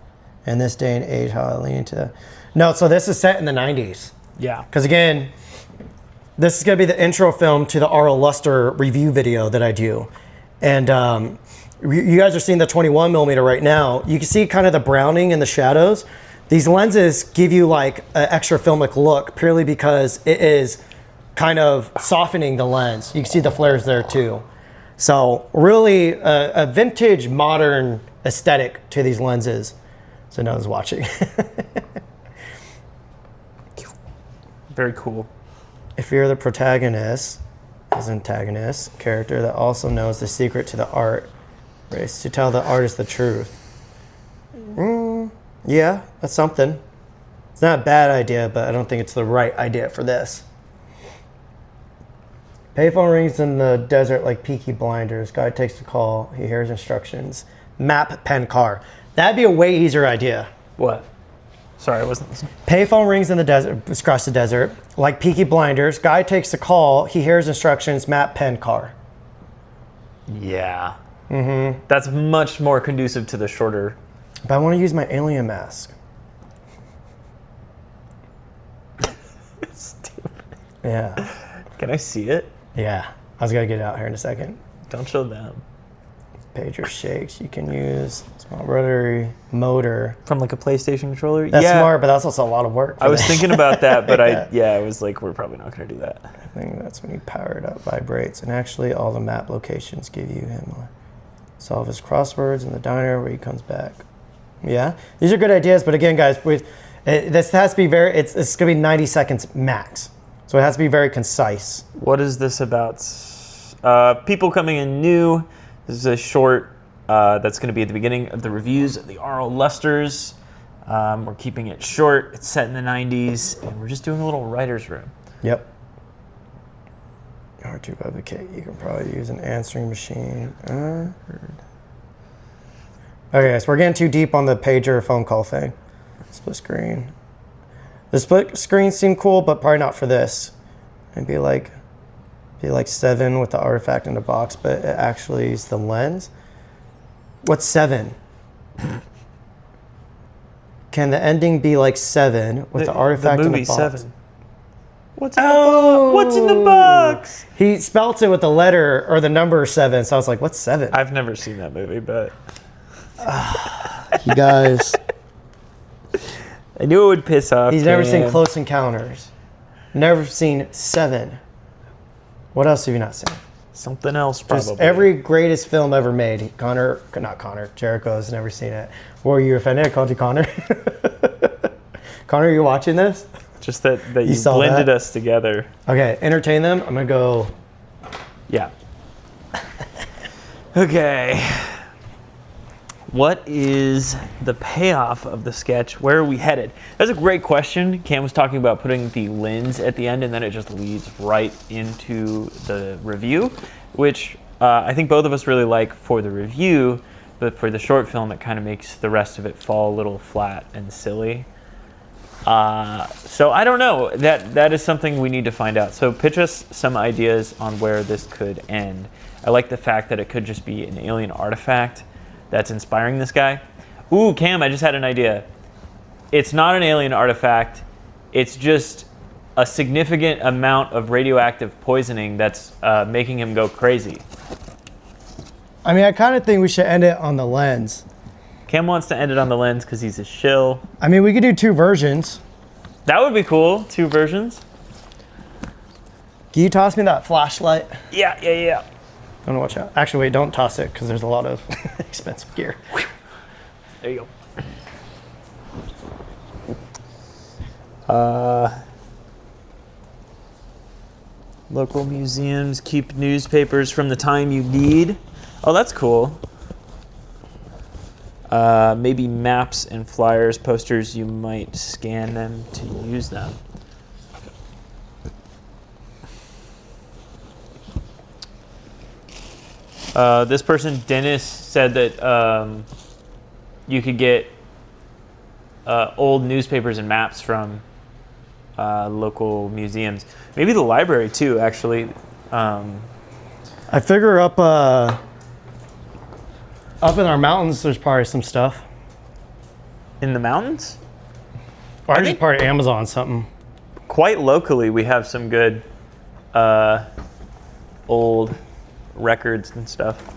Speaker 1: in this day and age, how I lean into. No, so this is set in the 90s.
Speaker 3: Yeah.
Speaker 1: Because again, this is going to be the intro film to the R.L. Luster review video that I do. And you guys are seeing the 21 millimeter right now. You can see kind of the browning and the shadows. These lenses give you like an extra filmic look purely because it is kind of softening the lens. You can see the flares there too. So really a vintage modern aesthetic to these lenses. So no one's watching.
Speaker 3: Very cool.
Speaker 1: If you're the protagonist, his antagonist character that also knows the secret to the art race to tell the artist the truth. Yeah, that's something. It's not a bad idea, but I don't think it's the right idea for this. Payphone rings in the desert like Peaky Blinders. Guy takes the call. He hears instructions. Map, pen, car. That'd be a way easier idea.
Speaker 3: What? Sorry, I wasn't listening.
Speaker 1: Payphone rings in the desert, across the desert, like Peaky Blinders. Guy takes the call. He hears instructions. Map, pen, car.
Speaker 3: Yeah. Mm-hmm. That's much more conducive to the shorter.
Speaker 1: But I want to use my alien mask.
Speaker 3: Stupid.
Speaker 1: Yeah.
Speaker 3: Can I see it?
Speaker 1: Yeah. I was going to get it out here in a second.
Speaker 3: Don't show them.
Speaker 1: Pager shakes. You can use small rotary motor.
Speaker 3: From like a PlayStation controller?
Speaker 1: That's
Speaker 3: yeah.
Speaker 1: smart, but that's also a lot of work.
Speaker 3: I was thinking about that, but
Speaker 1: Yeah.
Speaker 3: I was like, we're probably not going to do that.
Speaker 1: I think that's when you power it up, vibrates. And actually, all the map locations give you him solve his crosswords in the diner where he comes back. Yeah, these are good ideas, but again, guys, this has to be it's going to be 90 seconds max. So it has to be very concise.
Speaker 3: What is this about? People coming in new. This is a short that's going to be at the beginning of the reviews of the R.L. Lusters. We're keeping it short. It's set in the 90s, and we're just doing a little writer's room.
Speaker 1: Yep. Hard to replicate. You can probably use an answering machine. Okay, so we're getting too deep on the pager phone call thing. Split screen. The split screen seemed cool, but probably not for this. It'd be like 7 with the artifact in the box, but it actually is the lens. What's 7? Can the ending be like 7 with the artifact in the box?
Speaker 3: 7. What's in the box?
Speaker 1: He spelt it with the letter or the number 7, so I was like, what's 7?
Speaker 3: I've never seen that movie, but
Speaker 1: You guys.
Speaker 3: I knew it would piss off.
Speaker 1: He's never seen Close Encounters. Never seen 7. What else have you not seen?
Speaker 3: Something else, probably.
Speaker 1: Just every greatest film ever made. Jericho has never seen it. Were you offended? I called you Connor. Connor, are you watching this?
Speaker 3: Just that you blended us together.
Speaker 1: Okay, entertain them. I'm going to go.
Speaker 3: Yeah. Okay. What is the payoff of the sketch? Where are we headed? That's a great question. Cam was talking about putting the lens at the end, and then it just leads right into the review, which I think both of us really like for the review, but for the short film, it kind of makes the rest of it fall a little flat and silly. So I don't know. That is something we need to find out. So pitch us some ideas on where this could end. I like the fact that it could just be an alien artifact that's inspiring this guy. Ooh, Cam, I just had an idea. It's not an alien artifact. It's just a significant amount of radioactive poisoning that's making him go crazy.
Speaker 1: I mean, I kind of think we should end it on the lens.
Speaker 3: Cam wants to end it on the lens because he's a shill.
Speaker 1: I mean, we could do 2 versions.
Speaker 3: That would be cool. 2 versions.
Speaker 1: Can you toss me that flashlight?
Speaker 3: Yeah.
Speaker 1: I'm gonna watch out. Actually, wait, don't toss it because there's a lot of expensive gear.
Speaker 3: There you go. Local museums keep newspapers from the time you need. Oh, that's cool. Maybe maps and flyers, posters, you might scan them to use them. This person, Dennis, said that you could get old newspapers and maps from local museums. Maybe the library too, actually.
Speaker 1: I figure up in our mountains, there's probably some stuff.
Speaker 3: In the mountains?
Speaker 1: Or I just part of Amazon something.
Speaker 3: Quite locally, we have some good old records and stuff.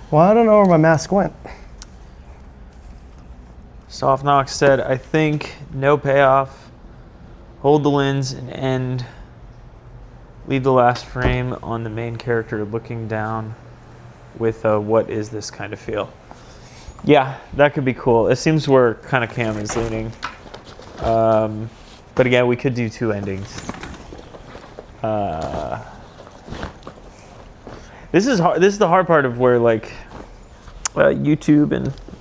Speaker 1: Well, I don't know where my mask went.
Speaker 3: Soft Knox said, I think no payoff. Hold the lens and end. Leave the last frame on the main character looking down with a what is this kind of feel. Yeah, that could be cool. It seems where kind of Cam is leaning. But again, we could do 2 endings. This is hard. This is the hard part of where like YouTube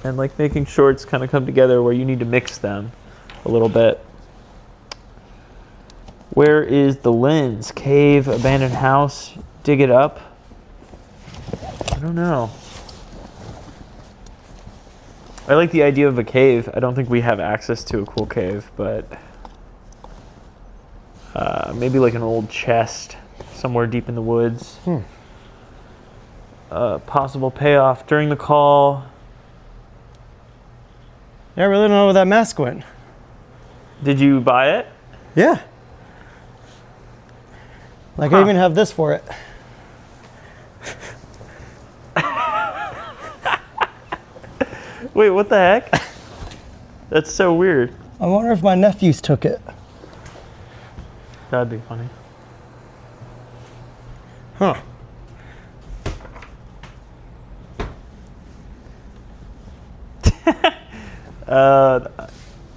Speaker 3: and like making shorts kind of come together, where you need to mix them a little bit. Where is the lens? Cave, abandoned house, dig it up. I don't know. I like the idea of a cave. I don't think we have access to a cool cave, but maybe like an old chest somewhere deep in the woods. Possible payoff during the call.
Speaker 1: Yeah, I really don't know where that mask went.
Speaker 3: Did you buy it?
Speaker 1: Yeah. Like I even have this for it.
Speaker 3: Wait, what the heck? That's so weird.
Speaker 1: I wonder if my nephews took it.
Speaker 3: That'd be funny.
Speaker 1: Huh.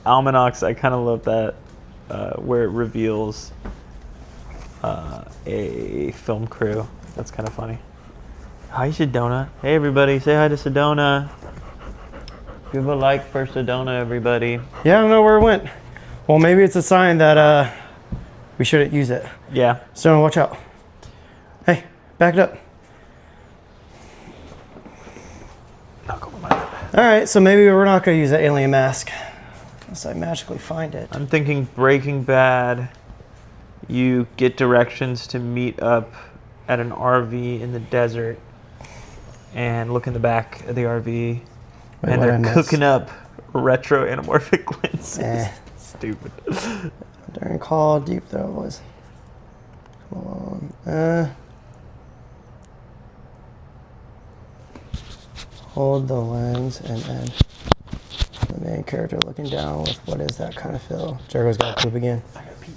Speaker 3: Almanacs, I kind of love that, where it reveals a film crew. That's kind of funny. Hi, Sedona. Hey, everybody. Say hi to Sedona. Give a like for Sedona, everybody.
Speaker 1: Yeah, I don't know where it went. Well, maybe it's a sign that we shouldn't use it.
Speaker 3: Yeah.
Speaker 1: So watch out. Hey, back it up. All right, so maybe we're not going to use the alien mask unless I magically find it.
Speaker 3: I'm thinking Breaking Bad. You get directions to meet up at an RV in the desert and look in the back of the RV.
Speaker 1: Wait,
Speaker 3: and they're cooking up retro anamorphic lenses. Stupid.
Speaker 1: During call, deep throw was. Come on. Hold the lens and then the main character looking down with what is that kind of feel. Jericho's got to poop again.
Speaker 3: I gotta pee.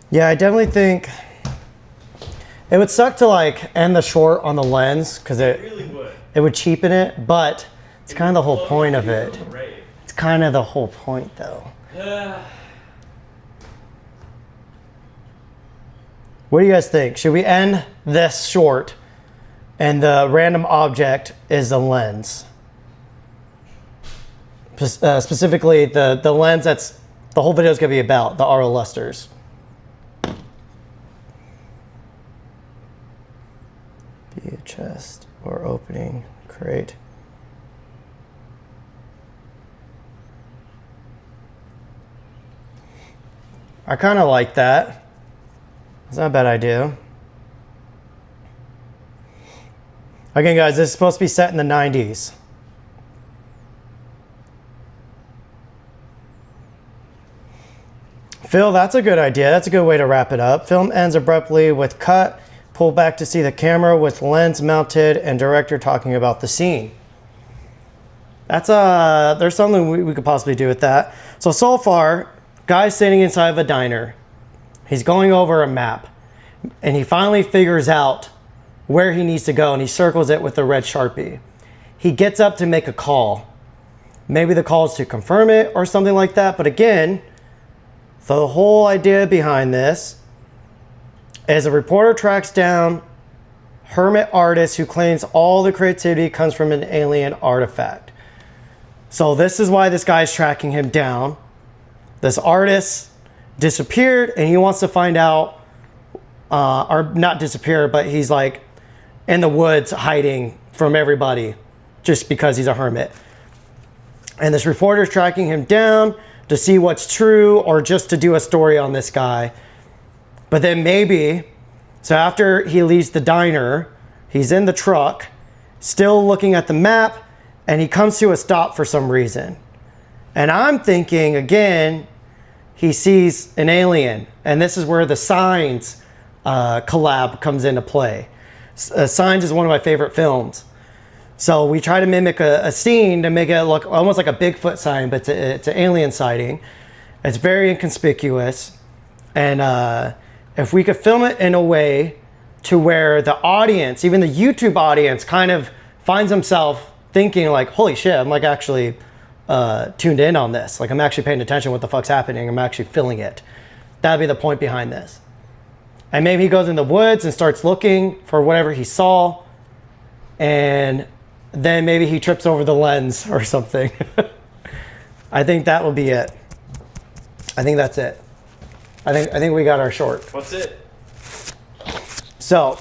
Speaker 1: Yeah, I definitely think it would suck to like end the short on the lens because it would cheapen it, but it's kind of the whole point of it. It's kind of the whole point though. What do you guys think? Should we end this short and the random object is the lens? Specifically the lens that's the whole video is going to be about, the RO Lusters. Be a chest or opening crate. I kind of like that. It's not a bad idea. Again, guys, this is supposed to be set in the 90s. Phil, that's a good idea. That's a good way to wrap it up. Film ends abruptly with cut, pull back to see the camera with lens mounted and director talking about the scene. That's there's something we could possibly do with that. So far, guy's sitting inside of a diner. He's going over a map and he finally figures out where he needs to go and he circles it with the red Sharpie. He gets up to make a call. Maybe the call is to confirm it or something like that. But again, the whole idea behind this is a reporter tracks down hermit artist who claims all the creativity comes from an alien artifact. So this is why this guy's tracking him down. This artist disappeared and he wants to find out, or not disappeared, but he's like in the woods hiding from everybody just because he's a hermit. And this reporter's tracking him down to see what's true or just to do a story on this guy. But then maybe, so after he leaves the diner, he's in the truck, still looking at the map, and he comes to a stop for some reason. And I'm thinking, again, he sees an alien. And this is where the Signs collab comes into play. Signs is one of my favorite films. So we try to mimic a scene to make it look almost like a Bigfoot sign, but it's an alien sighting. It's very inconspicuous. And if we could film it in a way to where the audience, even the YouTube audience, kind of finds himself thinking like, holy shit, I'm like actually tuned in on this. Like I'm actually paying attention to what the fuck's happening. I'm actually feeling it. That'd be the point behind this. And maybe he goes in the woods and starts looking for whatever he saw. And then maybe he trips over the lens or something. I think that will be it. I think that's it. I think we got our short.
Speaker 2: What's it?
Speaker 1: So,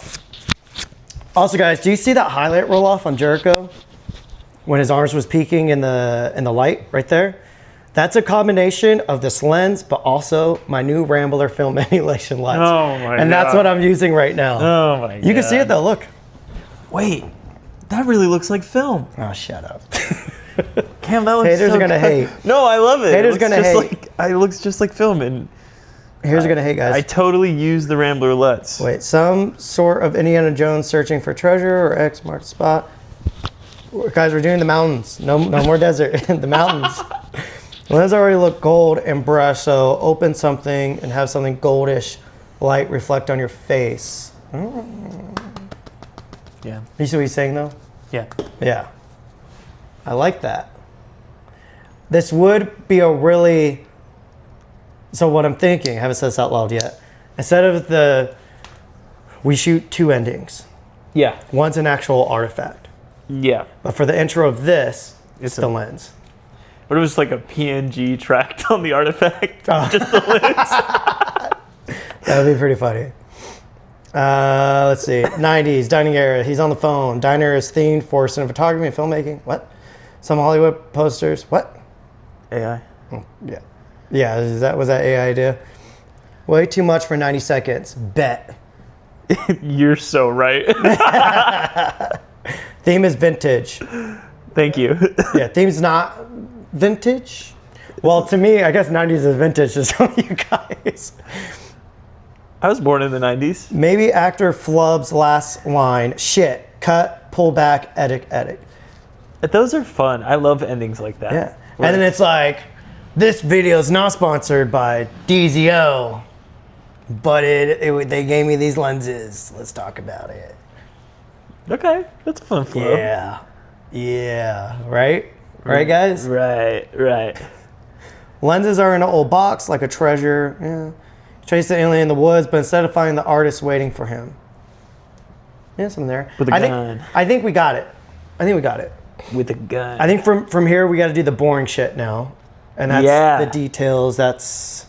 Speaker 1: also guys, do you see that highlight roll off on Jericho when his arms was peeking in the light right there? That's a combination of this lens, but also my new Rambler film emulation lens.
Speaker 3: Oh my
Speaker 1: And that's
Speaker 3: God.
Speaker 1: what I'm using right now.
Speaker 3: Oh my god.
Speaker 1: You can see it though, look.
Speaker 3: Wait, that really looks like film.
Speaker 1: Oh, shut up.
Speaker 3: Cam, that looks
Speaker 1: Haters
Speaker 3: so
Speaker 1: are gonna
Speaker 3: good.
Speaker 1: hate.
Speaker 3: No, I love it.
Speaker 1: Haters
Speaker 3: It looks
Speaker 1: gonna
Speaker 3: just
Speaker 1: hate.
Speaker 3: It looks just like film, and
Speaker 1: Here's gonna hate, guys.
Speaker 3: I totally use the Rambler LUTs.
Speaker 1: Wait, some sort of Indiana Jones searching for treasure or X marked spot. Guys, we're doing the mountains. No more desert. The mountains. Lens already look gold and brush, so open something and have something goldish light reflect on your face.
Speaker 3: Yeah.
Speaker 1: You see what he's saying though?
Speaker 3: Yeah.
Speaker 1: Yeah. I like that. This would be a really... So what I'm thinking, I haven't said this out loud yet. Instead of we shoot 2 endings.
Speaker 3: Yeah.
Speaker 1: One's an actual artifact.
Speaker 3: Yeah.
Speaker 1: But for the intro of this, it's
Speaker 3: It's
Speaker 1: the
Speaker 3: a-
Speaker 1: lens.
Speaker 3: What if it was like a PNG tracked on the artifact?
Speaker 1: Oh.
Speaker 3: Just the lens.
Speaker 1: That would be pretty funny. Let's see. 90s, dining era. He's on the phone. Diner is themed for cinematography and filmmaking. What? Some Hollywood posters. What?
Speaker 3: AI.
Speaker 1: Yeah. Yeah, was that AI idea? Way too much for 90 seconds. Bet.
Speaker 3: You're so right.
Speaker 1: Theme is vintage.
Speaker 3: Thank you.
Speaker 1: Yeah, theme's not vintage. Well, to me, I guess 90s is vintage to some of you guys.
Speaker 3: I was born in the 90s.
Speaker 1: Maybe actor flubs last line. Shit. Cut, pull back, edit.
Speaker 3: Those are fun. I love endings like that.
Speaker 1: Yeah. And then it's like, this video is not sponsored by DZO, but they gave me these lenses. Let's talk about it.
Speaker 3: Okay, that's a fun flow.
Speaker 1: Yeah. Right? Right, guys?
Speaker 3: Right.
Speaker 1: Lenses are in an old box like a treasure. Yeah. Chase the alien in the woods, but instead of finding the artist waiting for him. Yeah, something there.
Speaker 3: With a gun.
Speaker 1: I think we got it.
Speaker 3: With a gun.
Speaker 1: I think from here we got to do the boring shit now, and that's the details. That's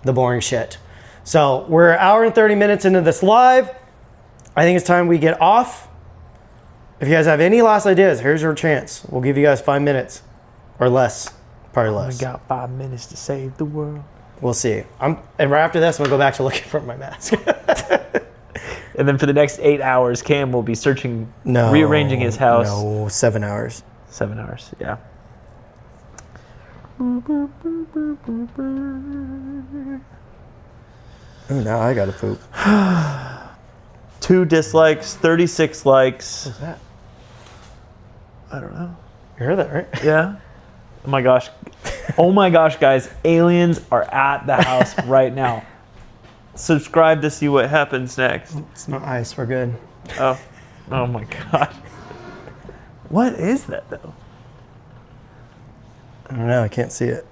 Speaker 1: the boring shit. So we're an hour and 30 minutes into this live. I think it's time we get off. If you guys have any last ideas, here's your chance. We'll give you guys 5 minutes or less, probably
Speaker 3: We
Speaker 1: less.
Speaker 3: got 5 minutes to save the world.
Speaker 1: We'll see. And right after this, I'm gonna go back to looking for my mask.
Speaker 3: And then for the next 8 hours, Cam will be searching, rearranging his house.
Speaker 1: No, 7 hours.
Speaker 3: 7 hours, yeah.
Speaker 1: Ooh, now I gotta poop.
Speaker 3: 2 dislikes, 36 likes.
Speaker 1: What's that?
Speaker 3: I don't know.
Speaker 1: You heard that, right?
Speaker 3: Yeah. Oh my gosh. Oh my gosh, guys. Aliens are at the house right now. Subscribe to see what happens next.
Speaker 1: It's not ice. We're good.
Speaker 3: Oh. Oh my god. What is that though?
Speaker 1: I don't know. I can't see it.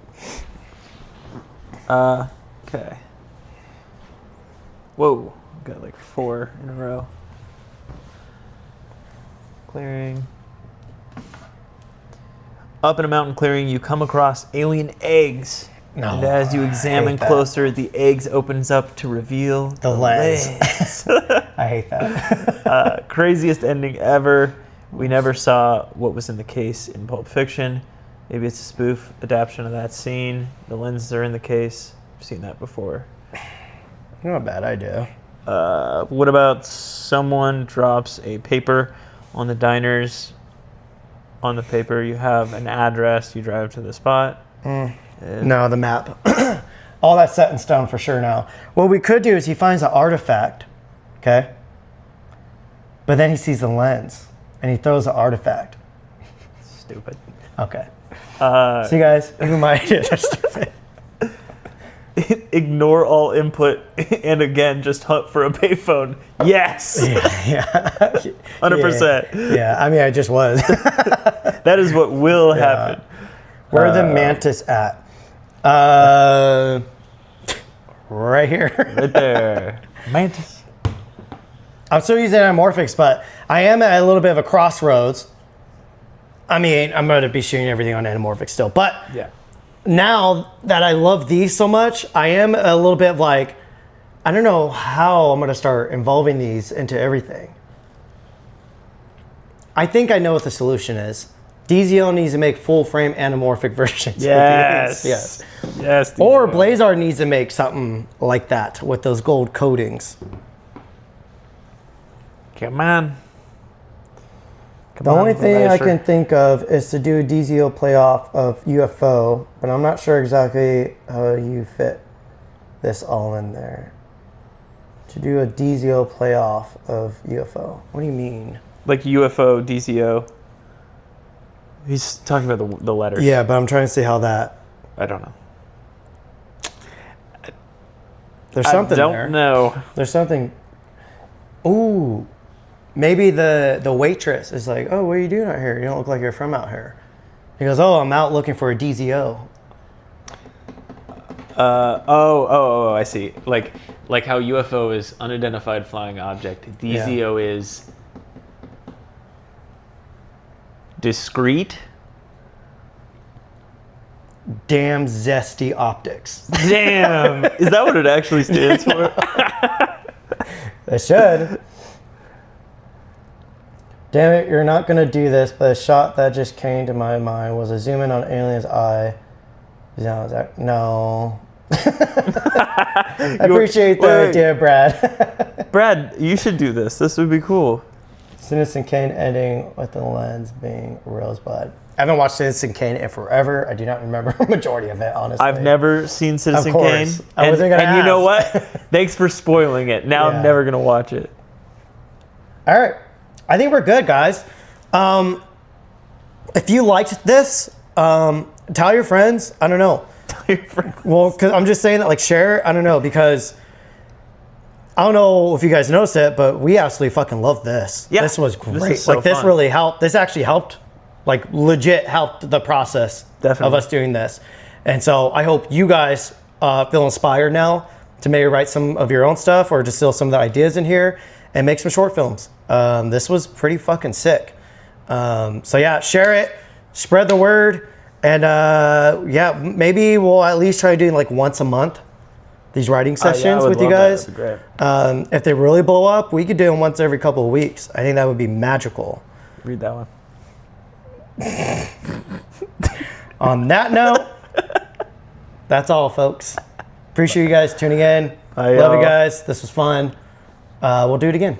Speaker 3: Okay. Whoa. Got like 4 in a row. Clearing. Up in a mountain clearing, you come across alien eggs.
Speaker 1: No,
Speaker 3: And as you examine
Speaker 1: hate that.
Speaker 3: closer, the eggs opens up to reveal
Speaker 1: The lens. I hate that.
Speaker 3: Craziest ending ever. We never saw what was in the case in Pulp Fiction. Maybe it's a spoof adaptation of that scene. The lenses are in the case. I've seen that before.
Speaker 1: Not a bad idea.
Speaker 3: What about someone drops a paper on the diners? On the paper, you have an address. You drive to the spot.
Speaker 1: No, the map. All that's set in stone for sure now. What we could do is he finds an artifact, okay? But then he sees the lens, and he throws the artifact.
Speaker 3: Stupid.
Speaker 1: Okay. See, guys, even my ideas are stupid.
Speaker 3: Ignore all input and again just hunt for a payphone. Yes.
Speaker 1: Yeah.
Speaker 3: 100%.
Speaker 1: Yeah, I mean, I just was.
Speaker 3: That is what will happen.
Speaker 1: Where are the mantis at? Right here.
Speaker 3: Right there. Mantis.
Speaker 1: I'm still using anamorphics, but I am at a little bit of a crossroads. I mean, I'm going to be shooting everything on anamorphic still, but
Speaker 3: Yeah.
Speaker 1: now that I love these so much, I am a little bit like, I don't know how I'm going to start involving these into everything. I think I know what the solution is. DZO needs to make full frame anamorphic versions.
Speaker 3: Yes.
Speaker 1: Of these. Yes.
Speaker 3: Yes.
Speaker 1: Or Blazar needs to make something like that with those gold coatings.
Speaker 3: Come on.
Speaker 1: The only thing I can think of is to do a DZO playoff of UFO, but I'm not sure exactly how you fit this all in there. To do a DZO playoff of UFO. What do you mean?
Speaker 3: Like UFO, DCO. He's talking about the letters.
Speaker 1: Yeah, but I'm trying to see how that.
Speaker 3: I don't know.
Speaker 1: There's something there.
Speaker 3: I don't know.
Speaker 1: There's something. Ooh. Maybe the waitress is like, oh, what are you doing out here? You don't look like you're from out here. He goes, oh, I'm out looking for a DZO.
Speaker 3: I see. Like how UFO is unidentified flying object. DZO is discrete.
Speaker 1: Damn zesty optics.
Speaker 3: Damn. Is that what it actually stands for?
Speaker 1: It should. Damn it, you're not going to do this, but a shot that just came to my mind was a zoom in on alien's eye. No. I appreciate the idea, Brad.
Speaker 3: Brad, you should do this. This would be cool.
Speaker 1: Citizen Kane ending with the lens being Rosebud. I haven't watched Citizen Kane in forever. I do not remember a majority of it, honestly.
Speaker 3: I've never seen Citizen
Speaker 1: Of
Speaker 3: Kane.
Speaker 1: course. I wasn't gonna
Speaker 3: and you know
Speaker 1: ask.
Speaker 3: what? Thanks for spoiling it. Now
Speaker 1: Yeah.
Speaker 3: I'm never going to watch it.
Speaker 1: All right. I think we're good, guys. If you liked this, tell your friends. I don't know. Well, because I'm just saying that, like, share it. I don't know, because I don't know if you guys noticed it, but we absolutely fucking love this.
Speaker 3: Yeah.
Speaker 1: This was great.
Speaker 3: This is so
Speaker 1: this
Speaker 3: fun.
Speaker 1: really helped. This actually helped, like, legit helped the process
Speaker 3: Definitely.
Speaker 1: of us doing this. And so I hope you guys feel inspired now to maybe write some of your own stuff or just steal some of the ideas in here and make some short films. This was pretty fucking sick. So yeah, share it, spread the word, and yeah, maybe we'll at least try doing like once a month these writing sessions with you guys.
Speaker 3: That'd be great.
Speaker 1: If they really blow up, we could do them once every couple of weeks. I think that would be magical.
Speaker 3: Read that one.
Speaker 1: On that note, that's all, folks. Appreciate you guys tuning in.
Speaker 3: Bye,
Speaker 1: Love
Speaker 3: y'all.
Speaker 1: you guys. This was fun. We'll do it again.